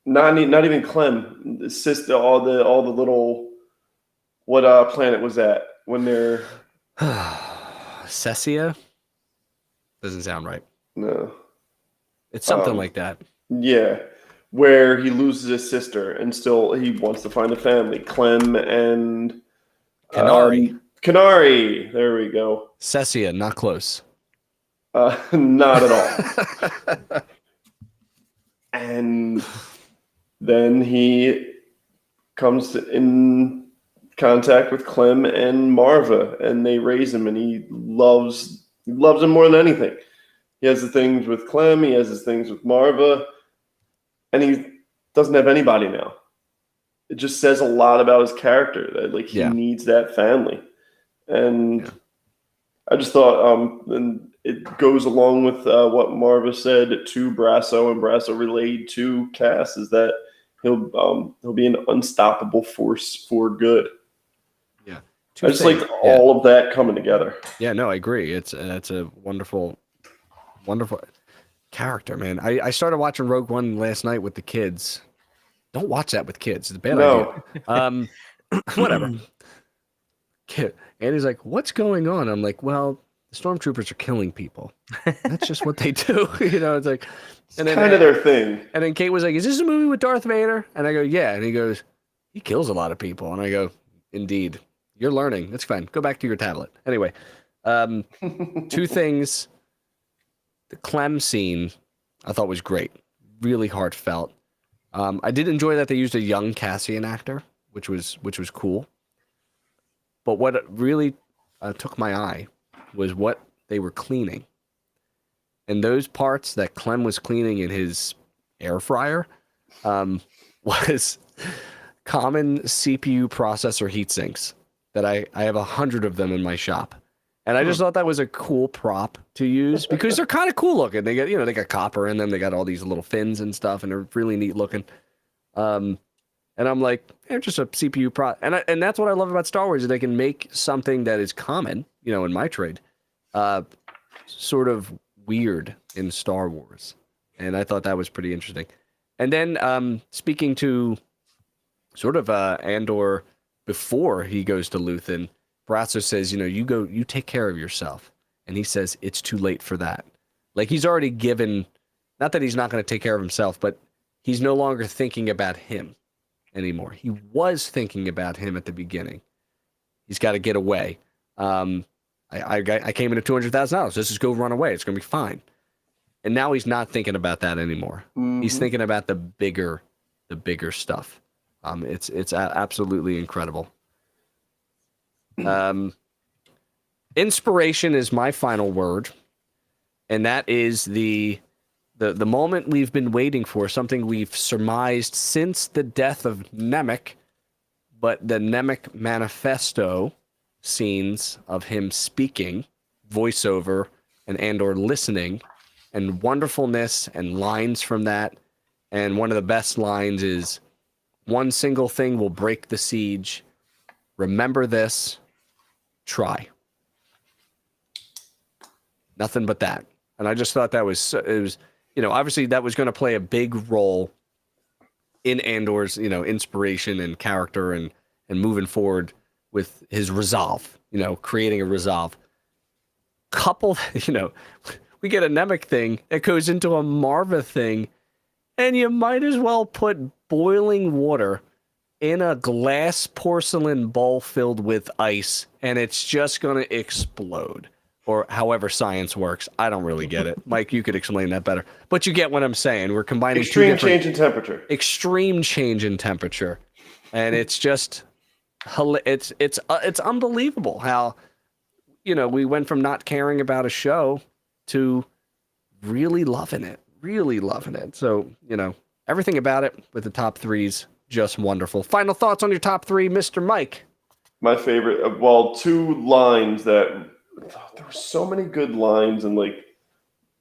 Not even Clem, the sister, all the little, what planet was that when they're Cessia? Doesn't sound right. No. It's something like that. Yeah. Where he loses his sister and still he wants to find a family. Clem and Canary. Canary. There we go. Cessia, not close. Not at all. And then he comes in contact with Clem and Marva, and they raise him, and he loves him more than anything. He has the things with Clem, he has his things with Marva, and he doesn't have anybody now. It just says a lot about his character that like he needs that family. And I just thought, and it goes along with what Marva said to Brasso, and Brasso relayed to Cass, is that he'll be an unstoppable force for good. Yeah, I just liked all of that coming together. Yeah, no, I agree. It's a wonderful character, man. I started watching Rogue One last night with the kids. Don't watch that with kids. It's a bad idea. Whatever. Andy's like, what's going on? I'm like, well, the stormtroopers are killing people. That's just what they do. It's like, and then, kind of their thing. And then Kate was like, is this a movie with Darth Vader? And I go, yeah. And he goes, he kills a lot of people. And I go, indeed. You're learning. That's fine. Go back to your tablet. Anyway, two things the Clem scene I thought was great, really heartfelt. I did enjoy that they used a young Cassian actor, which was cool. But what really took my eye was what they were cleaning. And those parts that Clem was cleaning in his air fryer was common CPU processor heat sinks that I have 100 of them in my shop. And I just thought that was a cool prop to use because they're kind of cool looking. They got, they got copper in them. They got all these little fins and stuff, and they're really neat looking. And I'm like, they're just a CPU prop. And that's what I love about Star Wars is they can make something that is common, in my trade, sort of weird in Star Wars. And I thought that was pretty interesting. And then speaking to sort of Andor before he goes to Luthen, Brazzo says, you take care of yourself. And he says, it's too late for that. Like he's already given, not that he's not going to take care of himself, but he's no longer thinking about him anymore. He was thinking about him at the beginning. He's got to get away. I came into $200,000. Let's just go run away. It's going to be fine. And now he's not thinking about that anymore. Mm-hmm. He's thinking about the bigger stuff. It's absolutely incredible. Inspiration is my final word, and that is the moment we've been waiting for, something we've surmised since the death of Nemec, but the Nemec manifesto scenes of him speaking, voiceover, and Andor listening, and wonderfulness and lines from that. And one of the best lines is, one single thing will break the siege. Remember this. Try. Nothing but that. And I just thought that was, obviously that was going to play a big role in Andor's, inspiration and character and moving forward with his resolve, creating a resolve. Couple, we get a Nemec thing that goes into a Marva thing, and you might as well put boiling water in a glass porcelain bowl filled with ice, and it's just going to explode. Or however science works. I don't really get it. Mike, you could explain that better. But you get what I'm saying. We're combining extreme change in temperature. Extreme change in temperature. And it's just it's unbelievable how we went from not caring about a show to really loving it. Really loving it. So, everything about it with the top threes just wonderful. Final thoughts on your top three, Mr. Mike. My favorite, two lines that there were so many good lines and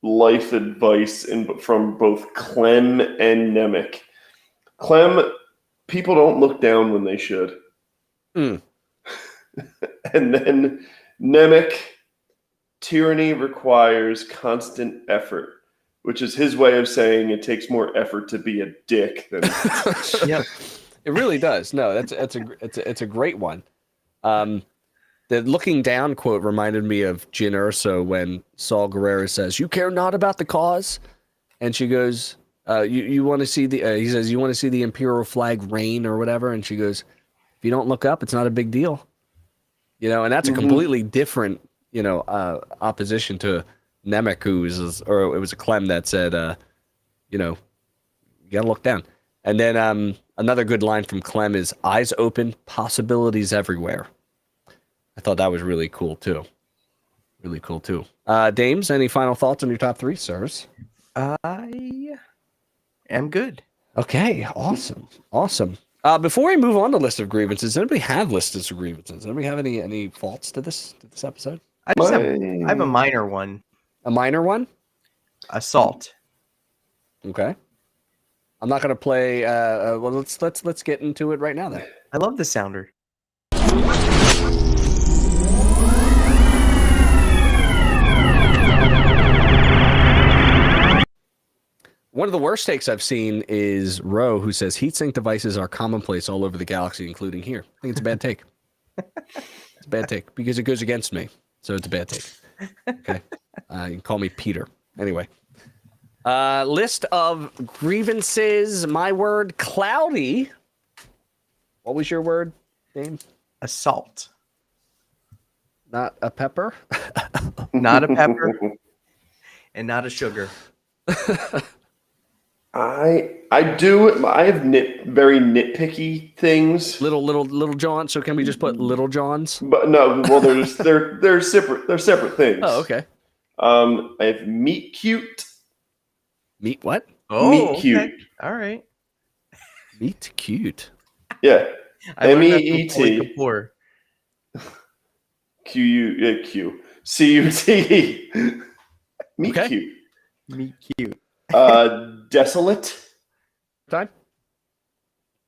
life advice from both Clem and Nemec. Clem, people don't look down when they should. And then Nemec, tyranny requires constant effort, which is his way of saying it takes more effort to be a dick than. Yeah, it really does. No, it's a great one. The looking down quote reminded me of Jyn Erso when Saul Guerrero says, "You care not about the cause," and she goes, "You want to see the?" He says, "You want to see the imperial flag reign or whatever," and she goes, "If you don't look up, it's not a big deal." And that's a completely different, opposition to Nemec, or it was a Clem that said, you got to look down. And then another good line from Clem is, "Eyes open, possibilities everywhere." I thought that was really cool too. Really cool too. Dames, any final thoughts on your top three, sirs? I am good. Okay, awesome. Before we move on to list of grievances, does anybody have lists of grievances? Does anybody have any faults to this episode? I have a minor one. A minor one? Assault. Okay. I'm not gonna play. Well, let's get into it right now then. I love the sounder. One of the worst takes I've seen is Ro, who says heatsink devices are commonplace all over the galaxy, including here. I think it's a bad take. It's a bad take because it goes against me, so it's a bad take. Okay, you can call me Peter. Anyway, list of grievances. My word, cloudy. What was your word, Dame? Assault. Not a pepper. Not a pepper. and not a sugar. I have very nitpicky things. Little John. So can we just put Little Johns? But no, well they're separate things. Oh, okay. I have meet cute. Meet what? Oh, Meet okay. cute. All right. Meet cute. Yeah. MEET. MEET. Q CUT. Meet Okay. cute. Meet cute. Desolate Time.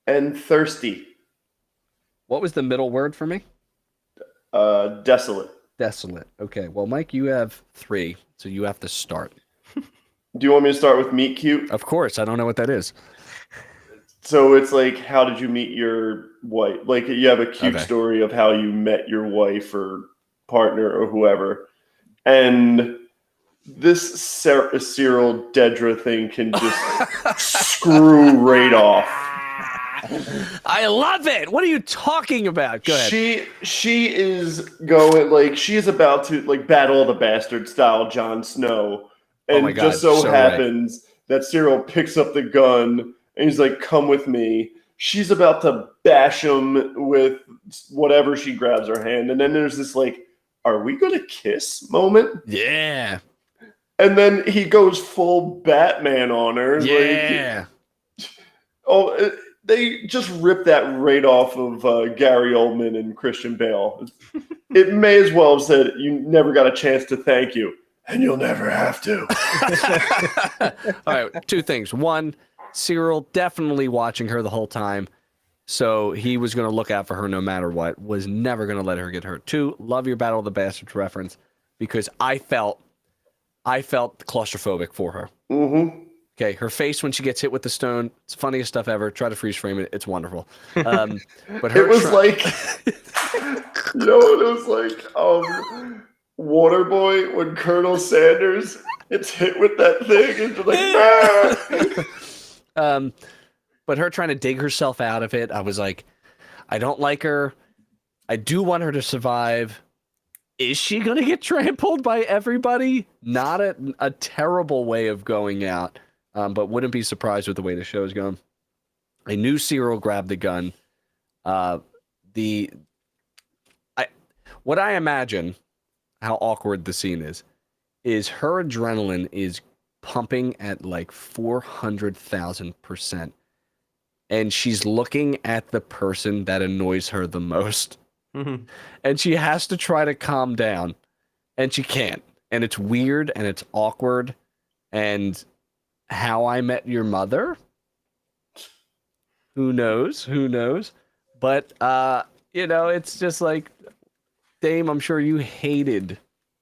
and thirsty. What was the middle word for me? Desolate. Desolate. Okay. Well, Mike, you have 3, so you have to start. Do you want me to start with meet cute? Of course. I don't know what that is. So it's like, how did you meet your wife? Like, you have a cute Okay. story of how you met your wife or partner or whoever. And this Cyril Dedra thing can just screw right off. I love it. What are you talking about? Go ahead. She is going, like, she is about to, like, battle the bastard style Jon Snow. And Oh my God, just so so happens that Cyril picks up the gun and he's like, come with me. She's about to bash him with whatever she grabs her hand. And then there's this, like, are we going to kiss moment? Yeah. And then he goes full Batman on her. Yeah. They just ripped that right off of Gary Oldman and Christian Bale. It may as well have said, you never got a chance to thank you. And you'll never have to. All right, 2 things. 1, Cyril definitely watching her the whole time, so he was going to look out for her no matter what, was never going to let her get hurt. 2, love your Battle of the Bastards reference, because I felt claustrophobic for her. Mm-hmm. Okay, her face when she gets hit with the stone, it's the funniest stuff ever. Try to freeze frame it, it's wonderful. But her It was like, you know what it was like? Waterboy when Colonel Sanders gets hit with that thing and just like, ah! But her trying to dig herself out of it, I was like, I don't like her. I do want her to survive. Is she going to get trampled by everybody? Not a terrible way of going out, but wouldn't be surprised with the way the show is going. I knew Cyril grabbed the gun. What I imagine how awkward the scene is her adrenaline is pumping at like 400,000%. And she's looking at the person that annoys her the most. Mm-hmm. And she has to try to calm down. And she can't. And it's weird and it's awkward. And How I Met Your Mother? Who knows? But, it's just like, Dame, I'm sure you hated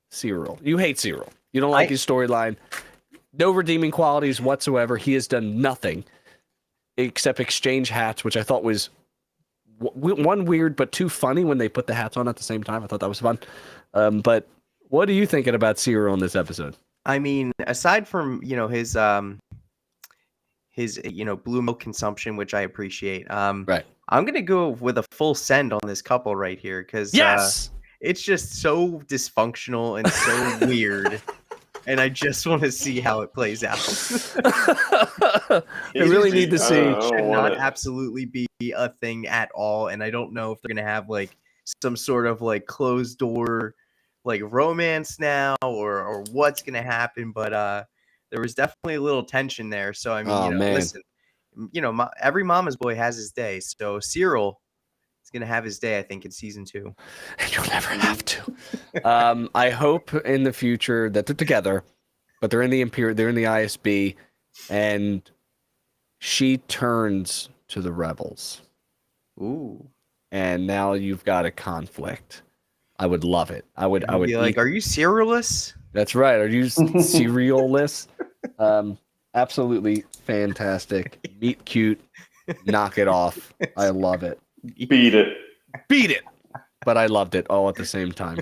Cyril. You hate Cyril. You don't like his storyline. No redeeming qualities whatsoever. He has done nothing except exchange hats, which I thought was 1 weird, but 2 funny when they put the hats on at the same time. I thought that was fun. But what are you thinking about Cyril in this episode? I mean, aside from, his blue milk consumption, which I appreciate. Right. I'm going to go with a full send on this couple right here because yes! It's just so dysfunctional and so weird. And I just want to see how it plays out. I really need to see. It should not absolutely be a thing at all. And I don't know if they're going to have like some sort of like closed door like romance now or what's going to happen. But there was definitely a little tension there. So, I mean, listen, every mama's boy has his day. So Cyril is going to have his day, I think, in season 2. And you'll never have to. I hope in the future that they're together, but they're in the ISB, and she turns to the rebels. Ooh. And now you've got a conflict. I would love it. I would be like, are you cerealless? That's right. Are you cerealless? Absolutely fantastic. Meet cute. Knock it off. I love it. Beat it. But I loved it all at the same time.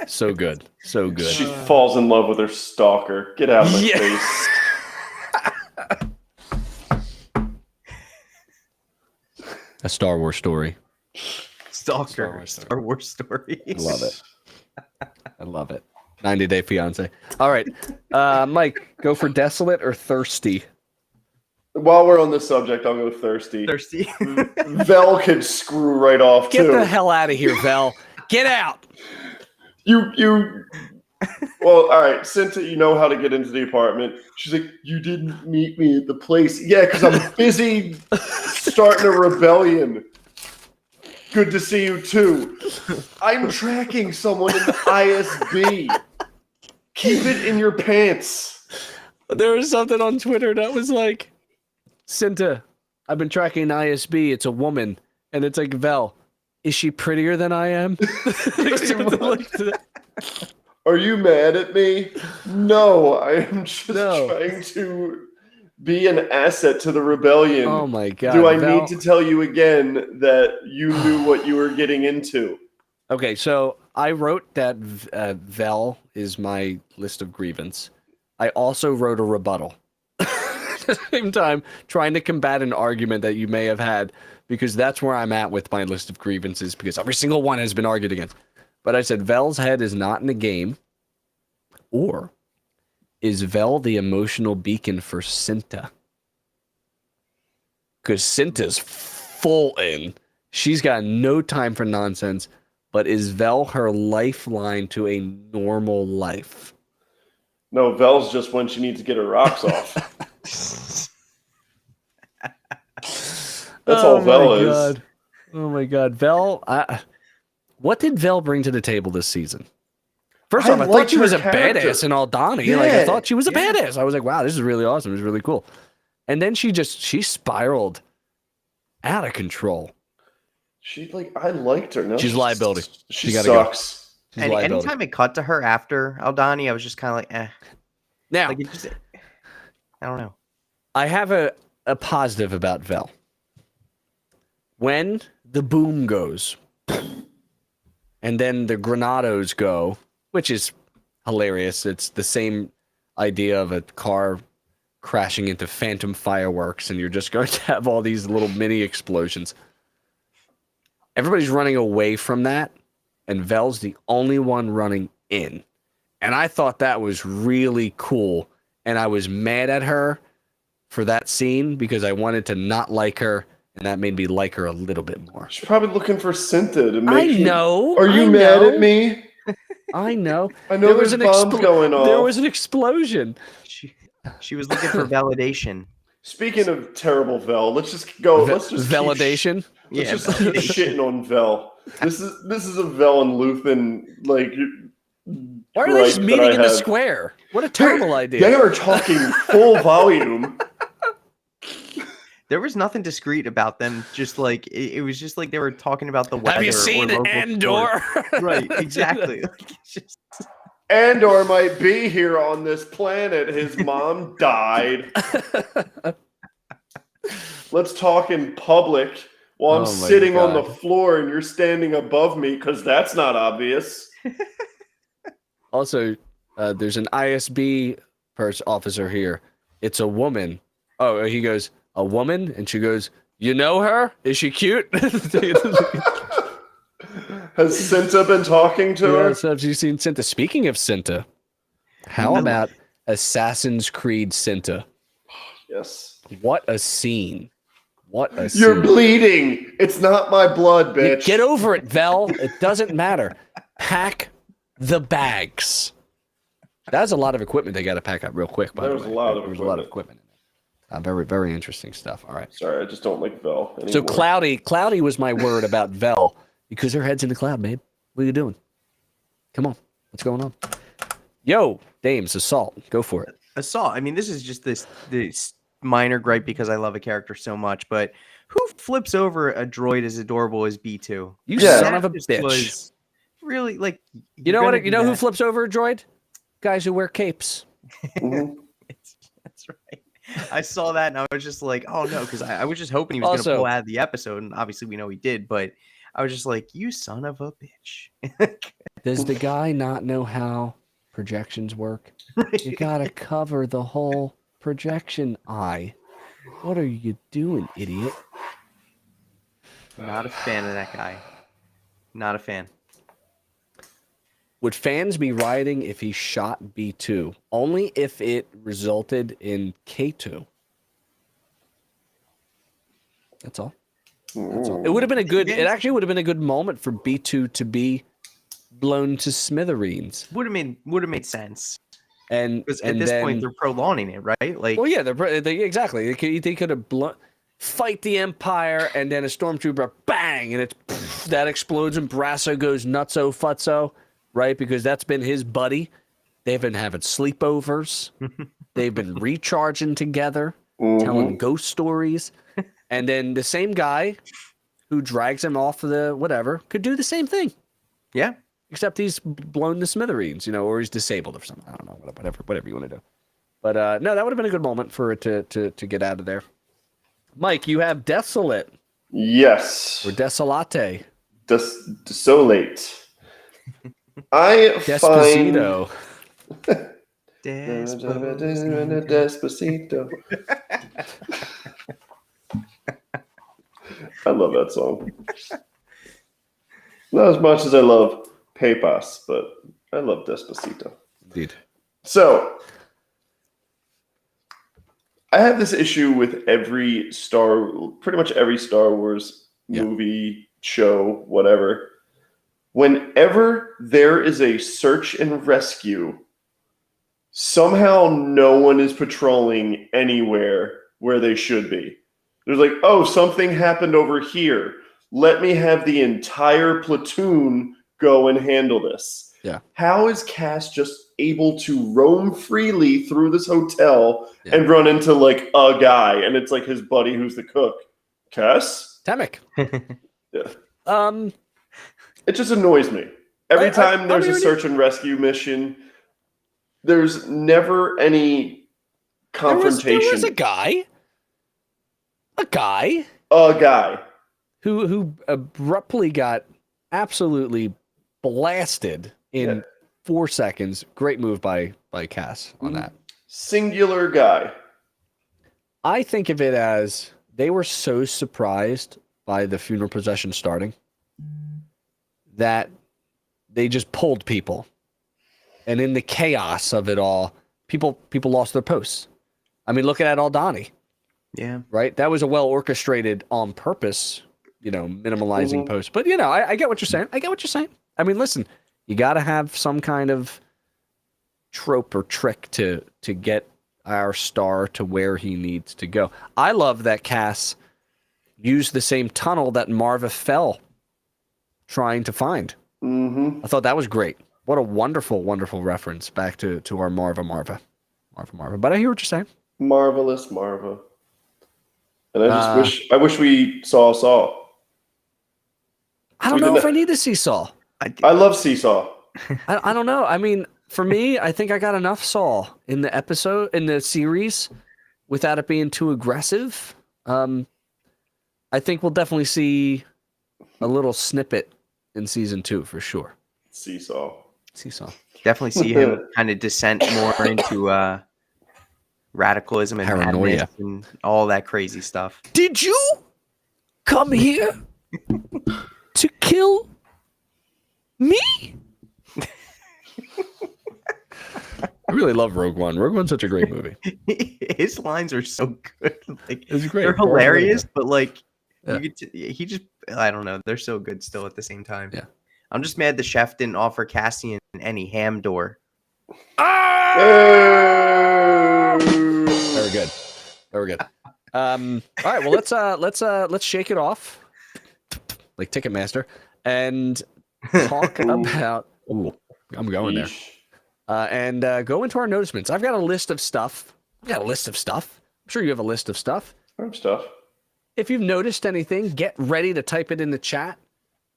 So good. She falls in love with her stalker. Get out of my face. A Star Wars story. Stalker. Star Wars story. I love it. 90 Day Fiance. All right. Mike, go for desolate or thirsty? While we're on this subject, I'll go thirsty. Thirsty. Vel could screw right off, Get too. the hell out of here, Vel. Get out. Well, all right, Cinta, you know how to get into the apartment. She's like, you didn't meet me at the place. Yeah, because I'm busy starting a rebellion. Good to see you, too. I'm tracking someone in the ISB. Keep it in your pants. There was something on Twitter that was like, Cinta, I've been tracking an ISB. It's a woman. And it's like, Vel, is she prettier than I am? Are you mad at me? No, I am just trying to be an asset to the rebellion. Oh my god. Do I need to tell you again that you knew what you were getting into? Okay, so I wrote that Vel is my list of grievance. I also wrote a rebuttal. At the same time, trying to combat an argument that you may have had, because that's where I'm at with my list of grievances, because every single one has been argued against. But I said, Vel's head is not in the game. Or is Vel the emotional beacon for Cinta? Because Cinta's full in. She's got no time for nonsense. But is Vel her lifeline to a normal life? No, Vel's just when she needs to get her rocks off. That's all Vel is. Oh my god. Vel, what did Vel bring to the table this season? First off, I thought she was a badass in Aldani. Yeah. Like, I thought she was a badass. I was like, wow, this is really awesome. It was really cool. And then she spiraled out of control. I liked her. No, she's liability. She sucks. Go. And anytime it cut to her after Aldani, I was just kind of like, eh. Now, like I don't know. I have a positive about Vel. When the boom goes, and then the Granados go, which is hilarious. It's the same idea of a car crashing into phantom fireworks, and you're just going to have all these little mini explosions. Everybody's running away from that, and Vel's the only one running in. And I thought that was really cool, and I was mad at her for that scene because I wanted to not like her, and that made me like her a little bit more. She's probably looking for Cinta to make I know. Are you mad at me? I know. I know there's bombs going off. There was an explosion. She was looking for validation. Speaking of terrible Vel, let's just go. Let's just validation. Let's just keep shitting on Vel. This is a Vel and Luthen like. Why are they just meeting in the square? What a terrible idea! They are talking full volume. There was nothing discreet about them. Just like it was just like they were talking about the weather. Have you seen Andor? Right, exactly. Like, it's just... Andor might be here on this planet. His mom died. Let's talk in public while I'm sitting on the floor and you're standing above me, because that's not obvious. Also, there's an ISB officer here. It's a woman. Oh, he goes, a woman? And she goes, you know her? Is she cute? Has Cinta been talking to her? So have you seen Cinta? Speaking of Cinta, how about Assassin's Creed Cinta? Yes. What a scene. What a scene. You're bleeding. It's not my blood, bitch. Get over it, Vel. It doesn't matter. Pack the bags. That's a lot of equipment they got to pack up real quick, by the way. There was a lot of equipment in there. Very, very interesting stuff. All right. Sorry, I just don't like Vel anymore. So cloudy was my word about Vel, because her head's in the cloud, babe. What are you doing? Come on. What's going on? Yo, Dames, Assault. Go for it. Assault. I mean, this is just this minor gripe because I love a character so much, but who flips over a droid as adorable as B2? You son of a bitch. Was really like you know what? You know who flips over a droid? Guys who wear capes. That's right. I saw that and I was just like, oh no, because I was just hoping he was going to pull out of the episode, and obviously we know he did, but I was just like, you son of a bitch. Does the guy not know how projections work? You gotta cover the whole projection eye. What are you doing, idiot? Not a fan of that guy. Not a fan. Would fans be rioting if he shot B2? Only if it resulted in K2. That's all. That's all. It would have been a good. It actually would have been a good moment for B2 to be blown to smithereens. Would have made sense. And because at this point they're prolonging it, right? Like, well, yeah, they exactly. They could have fight the Empire, and then a stormtrooper, bang, and it's that explodes, and Brasso goes nutso futso, right? Because that's been his buddy. They've been having sleepovers. They've been recharging together, telling ghost stories, and then the same guy who drags him off of the whatever could do the same thing. Yeah. Except he's blown to smithereens, or he's disabled or something. I don't know, whatever you want to do. But no, that would have been a good moment for it to get out of there. Mike, you have Desolate. Yes. Or Desolate. Desolate. Despacito. Despacito. I love that song. Not as much as I love Pepas, but I love Despacito. Indeed. So, I have this issue with pretty much every Star Wars movie, show, whatever. Whenever there is a search and rescue, somehow no one is patrolling anywhere where they should be. There's like, oh, something happened over here. Let me have the entire platoon go and handle this. Yeah. How is Cass just able to roam freely through this hotel and run into like a guy, and it's like his buddy who's the cook? Cass? Tamek. Yeah. It just annoys me. Every time there's a search and rescue mission, there's never any confrontation. There was a guy. A guy. Who abruptly got absolutely blasted in 4 seconds. Great move by Cass on that. Singular guy. I think of it as they were so surprised by the funeral procession starting that they just pulled people. And in the chaos of it all, people lost their posts. I mean, look at Aldani. Yeah. Right? That was a well orchestrated on purpose, minimalizing posts. But, I get what you're saying. I mean, listen, you got to have some kind of trope or trick to get our star to where he needs to go. I love that Cass used the same tunnel that Marva fell trying to find. Mm-hmm. I thought that was great. What a wonderful, wonderful reference back to our Marva. But I hear what you're saying. Marvelous Marva. And I wish we saw. I don't know if I need to see Saw. I love Seesaw. I don't know. I mean, for me, I think I got enough Saw in the series without it being too aggressive. I think we'll definitely see a little snippet in season 2 for sure. Seesaw. Definitely see him kind of descent more into radicalism and paranoia and all that crazy stuff. Did you come here to kill me? I really love Rogue One. Rogue One's such a great movie. His lines are so good. Like, it's great. They're hilarious, but like he just, I don't know. They're so good still at the same time. Yeah. I'm just mad the chef didn't offer Cassian any ham door. Very good. All right, well let's shake it off like Ticketmaster and talk about. Ooh, I'm going there. And go into our noticements. I've got a list of stuff. I'm sure you have a list of stuff. If you've noticed anything, get ready to type it in the chat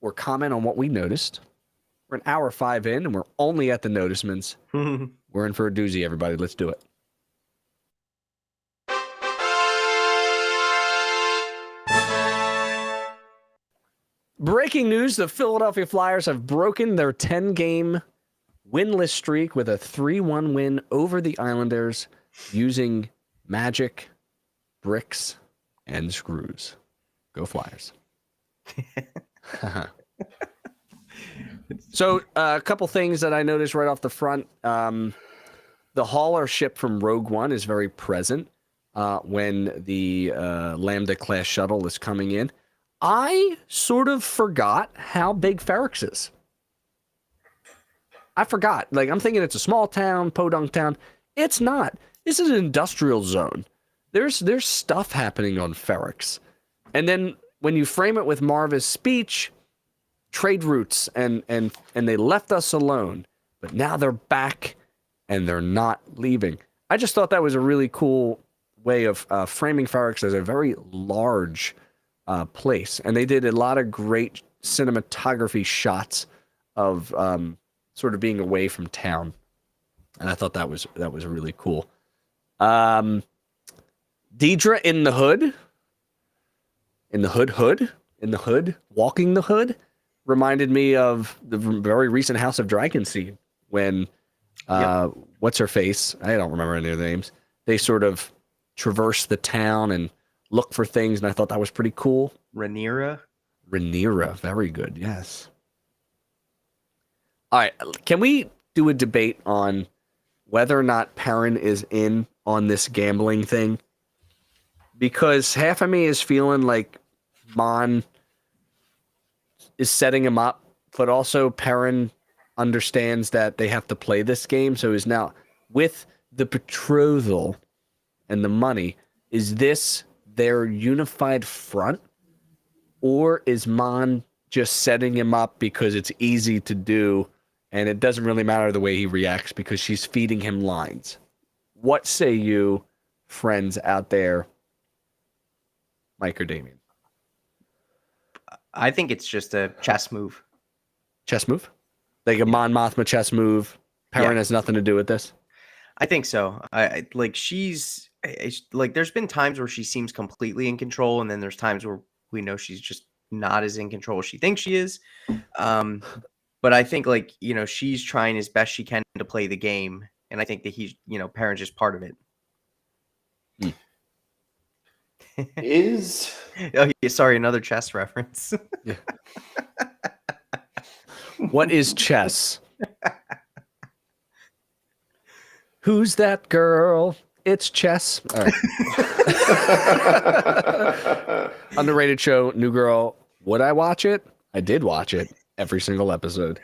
or comment on what we noticed. We're an hour 5 in, and we're only at the noticements. We're in for a doozy, everybody. Let's do it. Breaking news, the Philadelphia Flyers have broken their 10-game winless streak with a 3-1 win over the Islanders using magic, bricks, and screws. Go Flyers. So a couple things that I noticed right off the front. The hauler ship from Rogue One is very present when the Lambda class shuttle is coming in. I sort of forgot how big Ferrix is. I forgot. Like, I'm thinking it's a small town, podunk town. It's not. This is an industrial zone. There's stuff happening on Ferrix. And then when you frame it with Marva's speech, trade routes, and they left us alone, but now they're back and they're not leaving. I just thought that was a really cool way of framing Ferrix as a very large place. And they did a lot of great cinematography shots of sort of being away from town. And I thought that was really cool. Deidre in the hood, walking the hood, reminded me of the very recent House of Dragon scene when what's her face? I don't remember any of the names. They sort of traverse the town and look for things, and I thought that was pretty cool. Rhaenyra, very good. Yes. All right, can we do a debate on whether or not Perrin is in on this gambling thing? Because half of me is feeling like Mon is setting him up, but also Perrin understands that they have to play this game, so is now with the betrothal and the money, is this their unified front? Or is Mon just setting him up because it's easy to do and it doesn't really matter the way he reacts because she's feeding him lines? What say you, friends out there, Mike or Damien? I think it's just a chess move. Chess move? Like a Mon Mothma chess move? Perrin has nothing to do with this? I think so. I like she's like there's been times where she seems completely in control, and then there's times where we know she's just not as in control as she thinks she is. But I think like, you know, she's trying as best she can to play the game, and I think that he's, you know, Perrin's just part of it. Oh yeah, sorry, another chess reference. Yeah. What is chess? Who's that girl? It's chess. All right. Underrated show, New Girl. Would I watch it? I did watch it. Every single episode.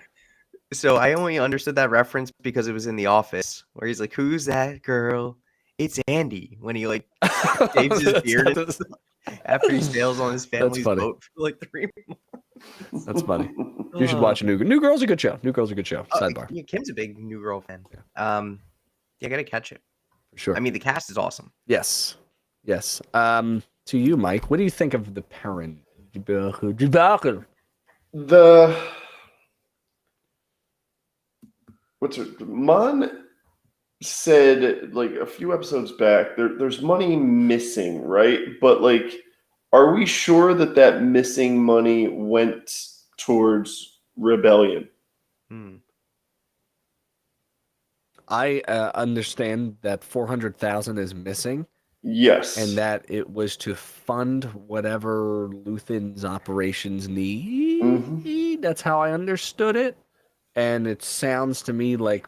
So I only understood that reference because it was in The Office, where he's like, "Who's that girl? It's Andy." When he like shaves his beard after he sails on his family's boat for like 3 months. That's funny. You should watch New Girl's a good show. New Girl's a good show. Sidebar. Yeah, Kim's a big New Girl fan. Yeah. Yeah, I gotta catch it. For sure. I mean, the cast is awesome. Yes. To you, Mike, what do you think of the Perrin? Mon said like a few episodes back there's money missing, right? But like, are we sure that missing money went towards rebellion? I understand that 400,000 is missing. Yes. And that it was to fund whatever Luthen's operations need. Mm-hmm. That's how I understood it. And it sounds to me like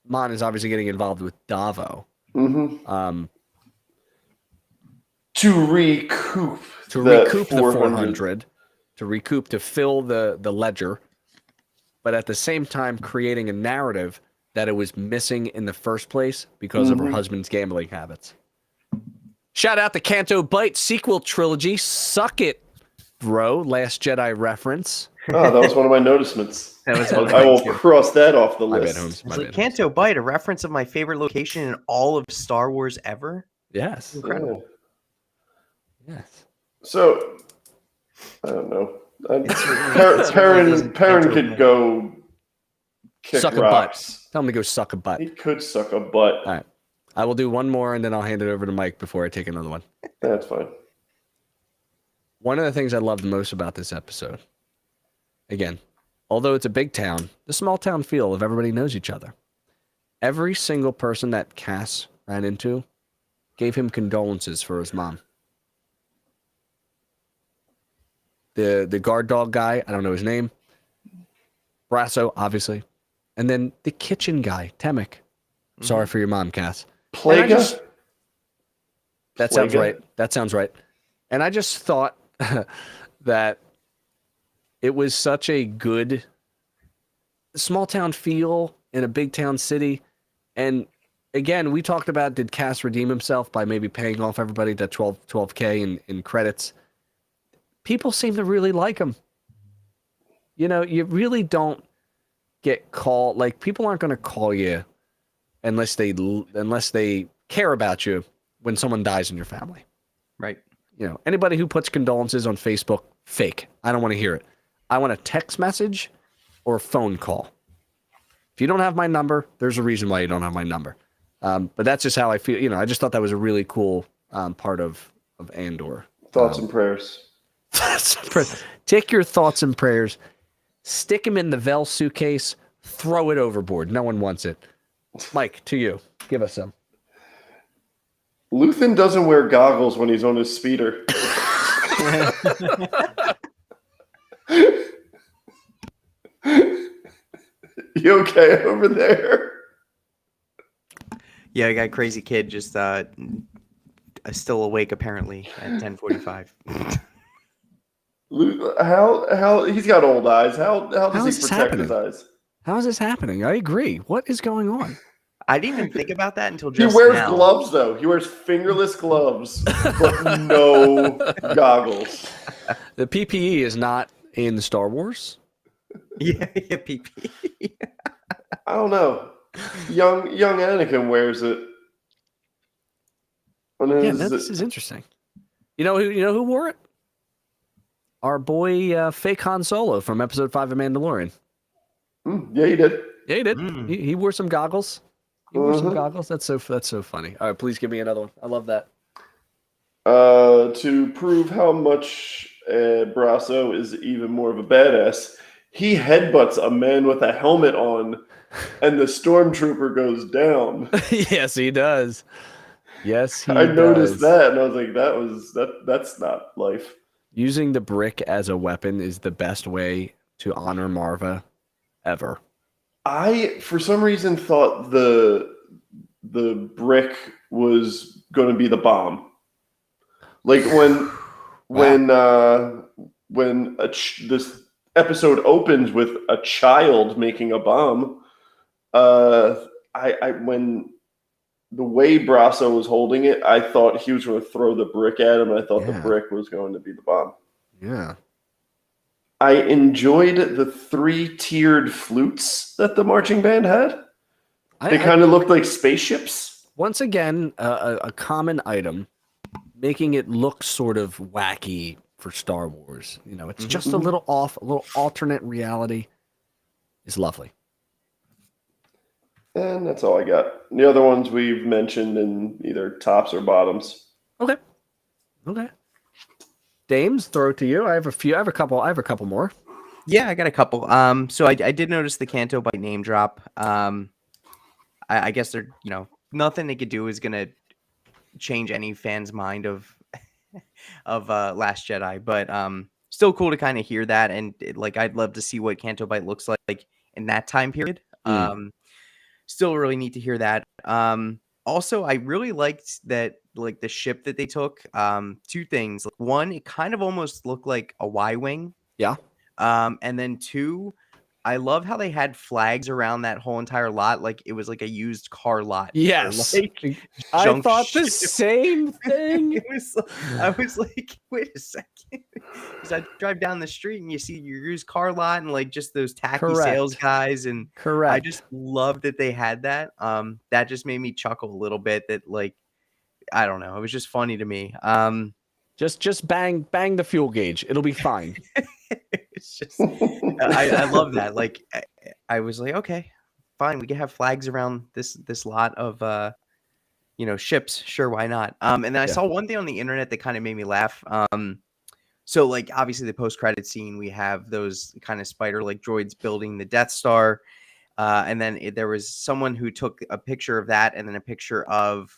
Mon is obviously getting involved with Davo. Mm-hmm. To recoup the 400. To fill the ledger. But at the same time, creating a narrative that it was missing in the first place because of her husband's gambling habits. Shout out the Canto Bight sequel trilogy. Suck it, bro. Last Jedi reference. Oh, that was one of my noticeableness. I will cross that off the list. It's like Canto Bight, a reference of my favorite location in all of Star Wars ever. Yes. Incredible. Yeah. Yes. So, I don't know. Perrin could go kick suck rocks. A butt. Tell him to go suck a butt. He could suck a butt. All right. I will do one more and then I'll hand it over to Mike before I take another one. That's fine. One of the things I love the most about this episode, again, although it's a big town, the small town feel of everybody knows each other. Every single person that Cass ran into gave him condolences for his mom. The guard dog guy, I don't know his name. Brasso, obviously. And then the kitchen guy, Temek. Sorry for your mom, Cass. Plaga? That sounds right. That sounds right. And I just thought that it was such a good small town feel in a big town city. And again, we talked about, did Cass redeem himself by maybe paying off everybody that 12K in credits? People seem to really like him. You know, you really don't get called, like, people aren't going to call you unless they care about you when someone dies in your family. Right. You know, anybody who puts condolences on Facebook, fake. I don't want to hear it. I want a text message or a phone call. If you don't have my number, there's a reason why you don't have my number. But that's just how I feel. You know, I just thought that was a really cool part of Andor. Thoughts and prayers. Take your thoughts and prayers, stick them in the Vel suitcase, throw it overboard. No one wants it. Mike, to you. Give us some. Luthen doesn't wear goggles when he's on his speeder. You okay over there? Yeah, I got a crazy kid just still awake apparently at 10:45. How he's got old eyes. How does he protect his eyes? How is this happening? I agree. What is going on? I didn't even think about that until He just wears now. gloves though. He wears fingerless gloves, but no goggles. The PPE is not in Star Wars. Yeah, PP. I don't know. Young Anakin wears it. This is interesting. You know who wore it? Our boy fake Han Solo from Episode 5 of Mandalorian. Yeah, he did. Yeah, he did. He wore some goggles. He wore some goggles. That's so funny. All right, please give me another one. I love that. To prove how much Brasso is even more of a badass, he headbutts a man with a helmet on, and the stormtrooper goes down. Yes, he does. Yes, I noticed that, and I was like, that's not life. Using the brick as a weapon is the best way to honor Marva ever. I, for some reason, thought the brick was going to be the bomb. Like when this episode opens with a child making a bomb, when the way Brasso was holding it, I thought he was going to throw the brick at him. I thought the brick was going to be the bomb. Yeah. I enjoyed the 3-tiered flutes that the marching band had. They kind of looked like spaceships. Once again, a common item, making it look sort of wacky for Star Wars. You know, it's just a little off, a little alternate reality is lovely. And that's all I got. The other ones we've mentioned in either tops or bottoms. Okay. Dames, throw it to you. I have a couple more. Yeah, I got a couple. So I did notice the Canto Bite name drop. I guess they're, nothing they could do is gonna change any fan's mind of Last Jedi, but still cool to kind of hear that, and I'd love to see what Canto Bite looks like in that time period. Still really neat to hear that. Also, I really liked that, the ship that they took. Two things. One, it kind of almost looked like a Y-wing. Yeah. And then two, I love how they had flags around that whole entire lot, like it was like a used car lot. Yes. I thought the same thing. I was like, wait a second. Because I drive down the street and you see your used car lot and just those tacky sales guys. And I just love that they had that. That just made me chuckle a little bit that I don't know. It was just funny to me. Just bang the fuel gauge. It'll be fine. It's just, I love that. I was like, okay, fine. We can have flags around this lot of, ships. Sure. Why not? And then I saw one thing on the internet that kind of made me laugh. So obviously the post-credit scene, we have those kind of spider-like droids building the Death Star. And then there was someone who took a picture of that and then a picture of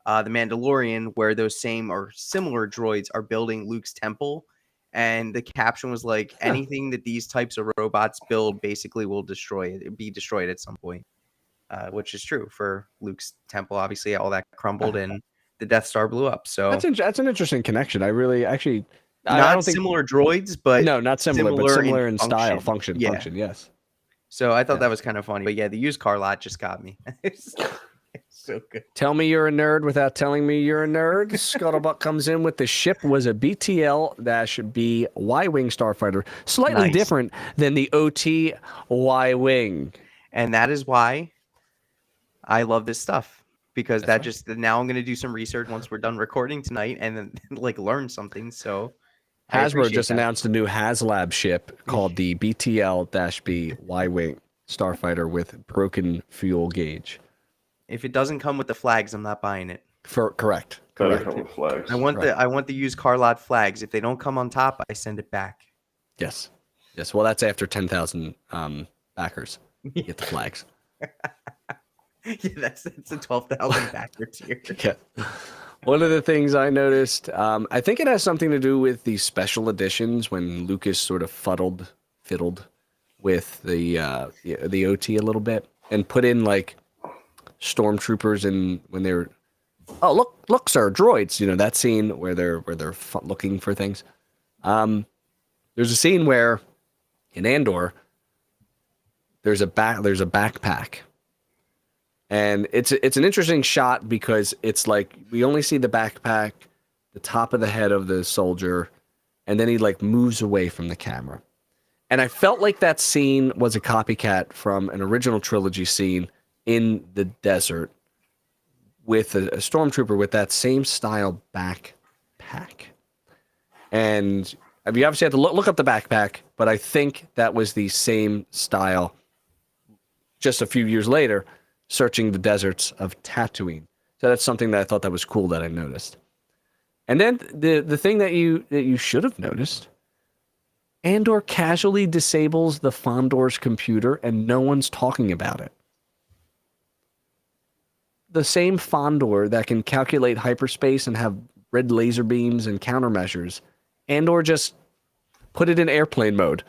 the Mandalorian, where those same or similar droids are building Luke's temple. And the caption was like, anything that these types of robots build basically will be destroyed at some point, which is true for Luke's temple. Obviously, all that crumbled and the Death Star blew up. So that's an interesting connection. I really actually I not don't think similar droids, but no, not similar, but similar in style, function. Yes. So I thought that was kind of funny. But yeah, the used car lot just got me. It's so good. Tell me you're a nerd without telling me you're a nerd. Scuttlebutt comes in with the ship was a BTL-B Y-Wing starfighter, slightly different than the OT Y-Wing. And that is why I love this stuff, because now I'm going to do some research once we're done recording tonight and then like learn something. So Hasbro just announced a new HasLab ship called the BTL-B Y-Wing starfighter with broken fuel gauge. If it doesn't come with the flags, I'm not buying it. Correct. Better come with flags. I want the used car lot flags. If they don't come on top, I send it back. Yes. Well, that's after 10,000 backers. You get the flags. Yeah, that's a 12,000 backer tier. Yeah. One of the things I noticed, I think it has something to do with the special editions when Lucas sort of fiddled with the OT a little bit and put in like stormtroopers and when they're look sir, droids, that scene where they're looking for things. There's a scene where in Andor there's a backpack, and it's an interesting shot because it's like we only see the backpack, the top of the head of the soldier, and then he like moves away from the camera, and I felt like that scene was a copycat from an original trilogy scene in the desert with a stormtrooper with that same style backpack. And I mean, you obviously have to look up the backpack, but I think that was the same style just a few years later, searching the deserts of Tatooine. So that's something that I thought that was cool that I noticed. And then the thing that you should have noticed, Andor casually disables the Fondor's computer and no one's talking about it. The same Fondor that can calculate hyperspace and have red laser beams and countermeasures, Andor just put it in airplane mode.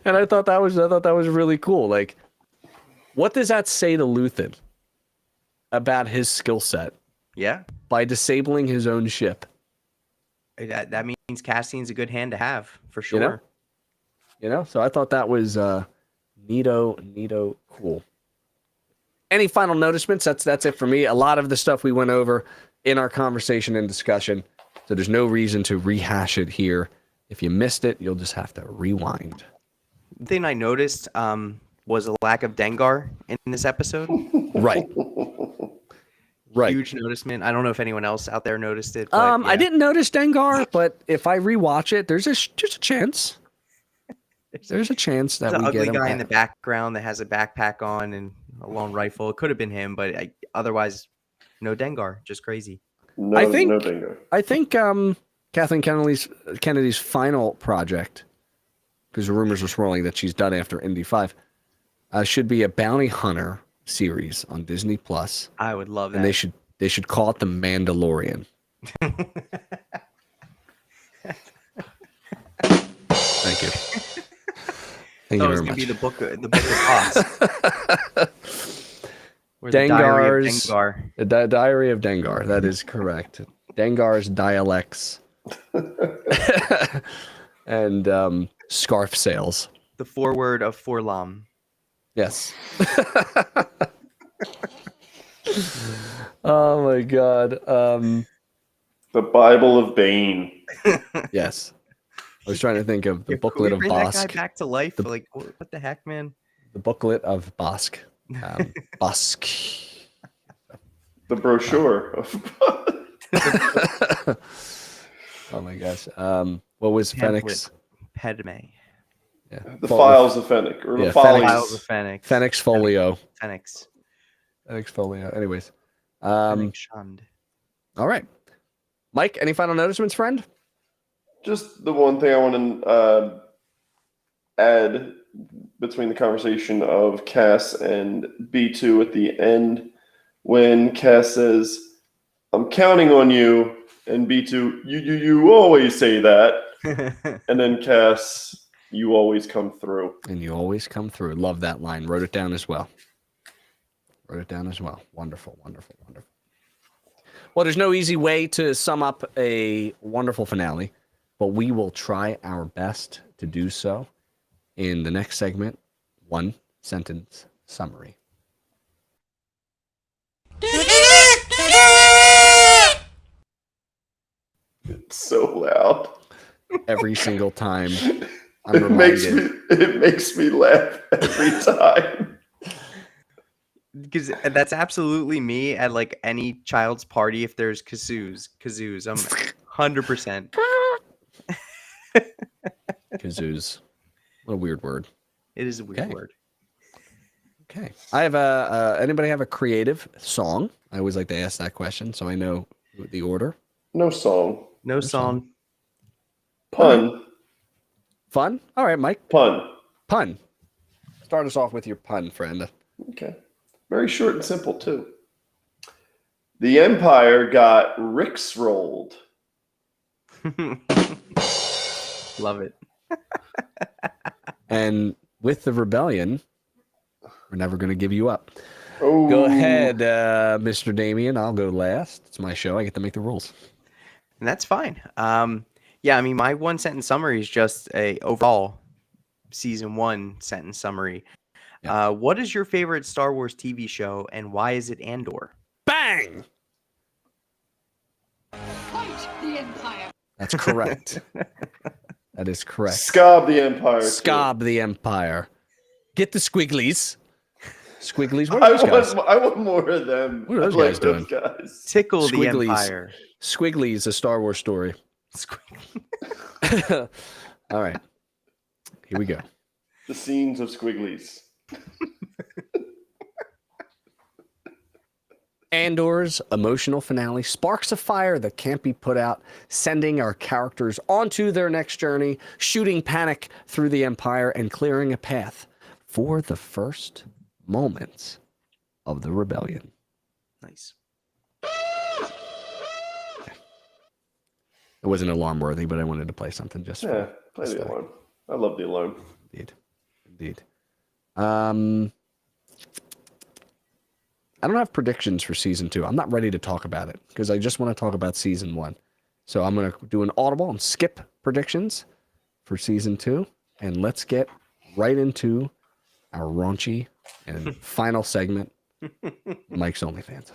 And I thought that was really cool. Like, what does that say to Luthen about his skill set? Yeah, by disabling his own ship. That means Cassian's a good hand to have for sure. So I thought that was neato cool. Any final notices? That's it for me. A lot of the stuff we went over in our conversation and discussion, so there's no reason to rehash it here. If you missed it, you'll just have to rewind. The thing I noticed was a lack of Dengar in this episode. Right. Huge noticement. I don't know if anyone else out there noticed it. But, I didn't notice Dengar, but if I rewatch it, there's just a chance. There's a chance that we get him. Ugly guy in the background that has a backpack on and a long rifle. It could have been him, but otherwise, no Dengar. Just crazy. No Dengar. I think Kathleen Kennedy's final project, because the rumors are swirling that she's done after Indy 5, should be a bounty hunter series on Disney Plus. I would love that. And they should call it The Mandalorian. Thank you. Thank you very much. Be the book of Boss. Dengar's the Diary of Dengar. That is correct. Dengar's dialects and scarf sales. The foreword of Forlam. Yes. Oh my God. The Bible of Bane. Yes. I was trying to think of the booklet of Bosk. Bosk. That guy back to life. What the heck, man? The booklet of Bosk. Bosk. The brochure of Oh my gosh. What was Fennec's? Padme. Yeah. The Files of Fennec. Or the Files of Fennec. Fennec's Folio. Fennec's Folio. Anyways. Shunned. All right. Mike, any final notices, friend? Just the one thing I want to add between the conversation of Cass and B2 at the end, when Cass says, I'm counting on you. And B2, you always say that. And then Cass, you always come through. And you always come through. Love that line. Wrote it down as well. Wonderful, wonderful, wonderful. Well, there's no easy way to sum up a wonderful finale, but we will try our best to do so in the next segment, one sentence summary. It's so loud. Every single time I'm It reminded. makes me laugh every time. Because that's absolutely me at like any child's party. If there's kazoos, I'm 100%. Kazoos. What a weird word. It is a weird word. Okay. I have anybody have a creative song? I always like to ask that question, so I know the order. No song. No song. Pun. Fun? All right, Mike. Pun. Start us off with your pun, friend. Okay. Very short and simple, too. The Empire got Ricks rolled. Love it. And with the rebellion, we're never going to give you up. Oh. Go ahead, Mr. Damien. I'll go last. It's my show. I get to make the rules. And that's fine. Yeah, I mean, my one sentence summary is just a overall season 1 sentence summary. Yeah. What is your favorite Star Wars TV show, and why is it Andor? Bang! Fight the Empire. That's correct. That is correct. Scob the Empire. Scob the Empire. Get the squigglies. Squigglies. What are those guys? I want more of them. What are those I like guys doing? those guys. Tickle the Squigglies. Empire. Squigglies, a Star Wars story. All right. Here we go. The scenes of Squigglies. Andor's emotional finale sparks a fire that can't be put out, sending our characters onto their next journey, shooting panic through the Empire, and clearing a path for the first moments of the rebellion. Nice. It wasn't alarm worthy, but I wanted to play something just Yeah, for play the aesthetic. alarm. I love the alarm. Indeed. I don't have predictions for season 2. I'm not ready to talk about it because I just want to talk about season 1. So I'm going to do an audible and skip predictions for season 2. And let's get right into our raunchy and final segment, Mike's OnlyFans.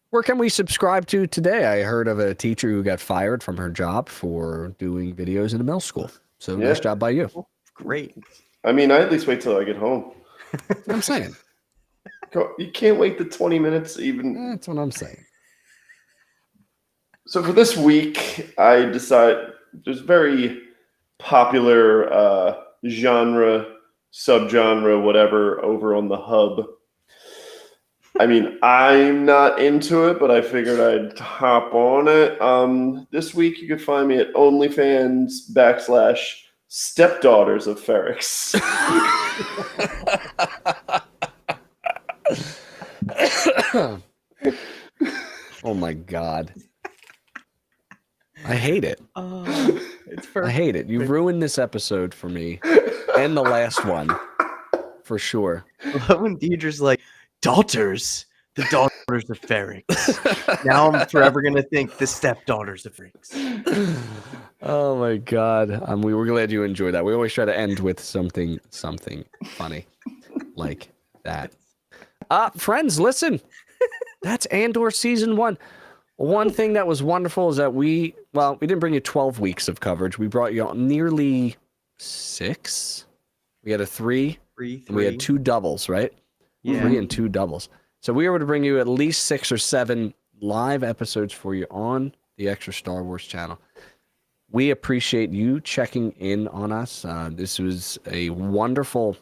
Where can we subscribe to today? I heard of a teacher who got fired from her job for doing videos in a middle school. So nice job by you. Great. I mean, I at least wait till I get home. That's what I'm saying. You can't wait the 20 minutes even. That's what I'm saying. So for this week, I decided there's very popular genre, subgenre, whatever, over on the hub. I mean, I'm not into it, but I figured I'd hop on it. This week, you can find me at OnlyFans / Stepdaughters of Ferrix. Oh my God. I hate it. It's I perfect. hate it. You ruined this episode for me and the last one for sure. When Deidre's like, daughters, the daughters of Ferrix. Now I'm forever going to think the stepdaughters of Ferrix. Oh my God. We were glad you enjoyed that. We always try to end with something funny like that. Friends, listen. That's Andor season 1. One thing that was wonderful is that we didn't bring you 12 weeks of coverage. We brought you nearly 6. We had a 3. And we had 2 doubles, right? Yeah. 3 and 2 doubles. So we were able to bring you at least 6 or 7 live episodes for you on the Extra Star Wars channel. We appreciate you checking in on us. This was a wonderful,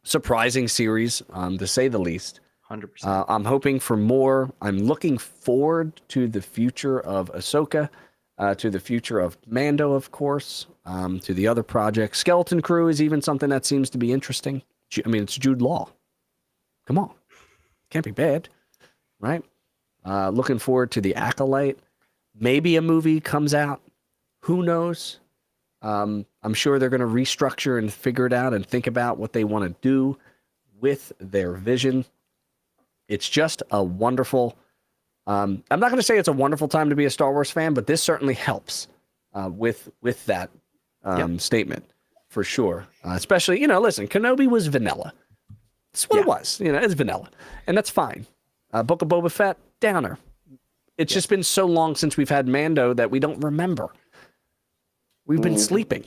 surprising series, to say the least. 100%. I'm hoping for more. I'm looking forward to the future of Ahsoka. to the future of Mando, of course, to the other projects. Skeleton Crew is even something that seems to be interesting. I mean, it's Jude Law. Come on. Can't be bad, right? Looking forward to The Acolyte. Maybe a movie comes out. Who knows? I'm sure they're going to restructure and figure it out and think about what they want to do with their vision. It's just a wonderful... I'm not going to say it's a wonderful time to be a Star Wars fan, but this certainly helps with that statement, for sure. Especially, listen, Kenobi was vanilla. That's what it was. It's vanilla. And that's fine. Book of Boba Fett, downer. It's just been so long since we've had Mando that we don't remember. We've been sleeping.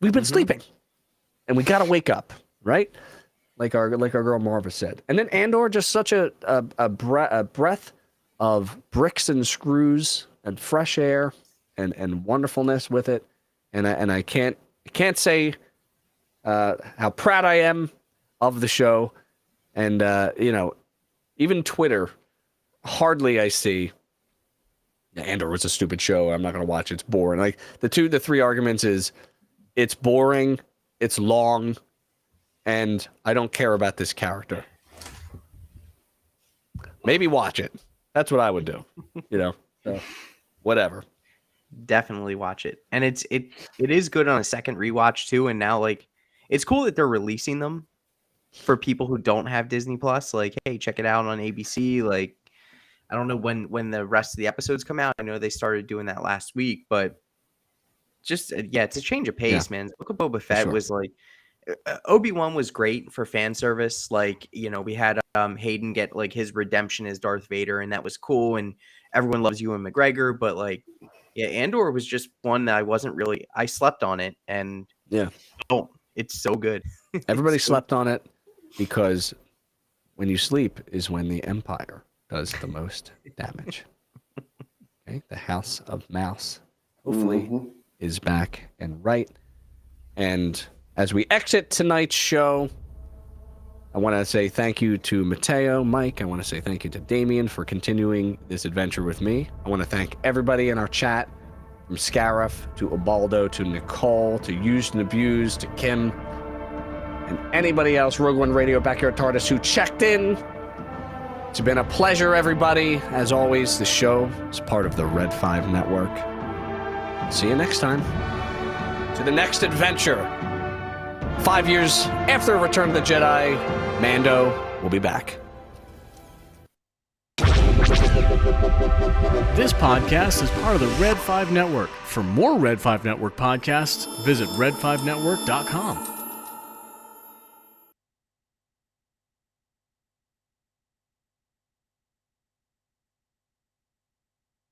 We've been sleeping. And we got to wake up, right? Like our girl Marva said. And then Andor, just such a breath of bricks and screws and fresh air and wonderfulness with it. And I can't say how proud I am of the show. And, even Twitter, hardly I see, Andor was a stupid show. I'm not going to watch it. It's boring. Like the three arguments is it's boring, it's long, and I don't care about this character. Maybe watch it. That's what I would do. So, whatever. Definitely watch it. And it is good on a second rewatch too. And now it's cool that they're releasing them for people who don't have Disney Plus. Like, hey, check it out on ABC. Like, I don't know when the rest of the episodes come out. I know they started doing that last week, but just it's a change of pace, man. Book of Boba Fett was like, Obi-Wan was great for fan service. Like, we had Hayden get like his redemption as Darth Vader, and that was cool. And everyone loves Ewan McGregor, but Andor was just one that I slept on it, and it's so good. Everybody slept on it because when you sleep is when the Empire does the most damage. Okay, the House of Mouse hopefully is back and right. And as we exit tonight's show, I want to say thank you to Mateo, Mike. I want to say thank you to Damien for continuing this adventure with me. I want to thank everybody in our chat, from Scarif to Ubaldo to Nicole to Used and Abused to Kim and anybody else, Rogue One Radio, Backyard TARDIS, who checked in. It's been a pleasure, everybody. As always, the show is part of the Red 5 Network. See you next time. To the next adventure. 5 years after Return of the Jedi, Mando will be back. This podcast is part of the Red 5 Network. For more Red 5 Network podcasts, visit red5network.com.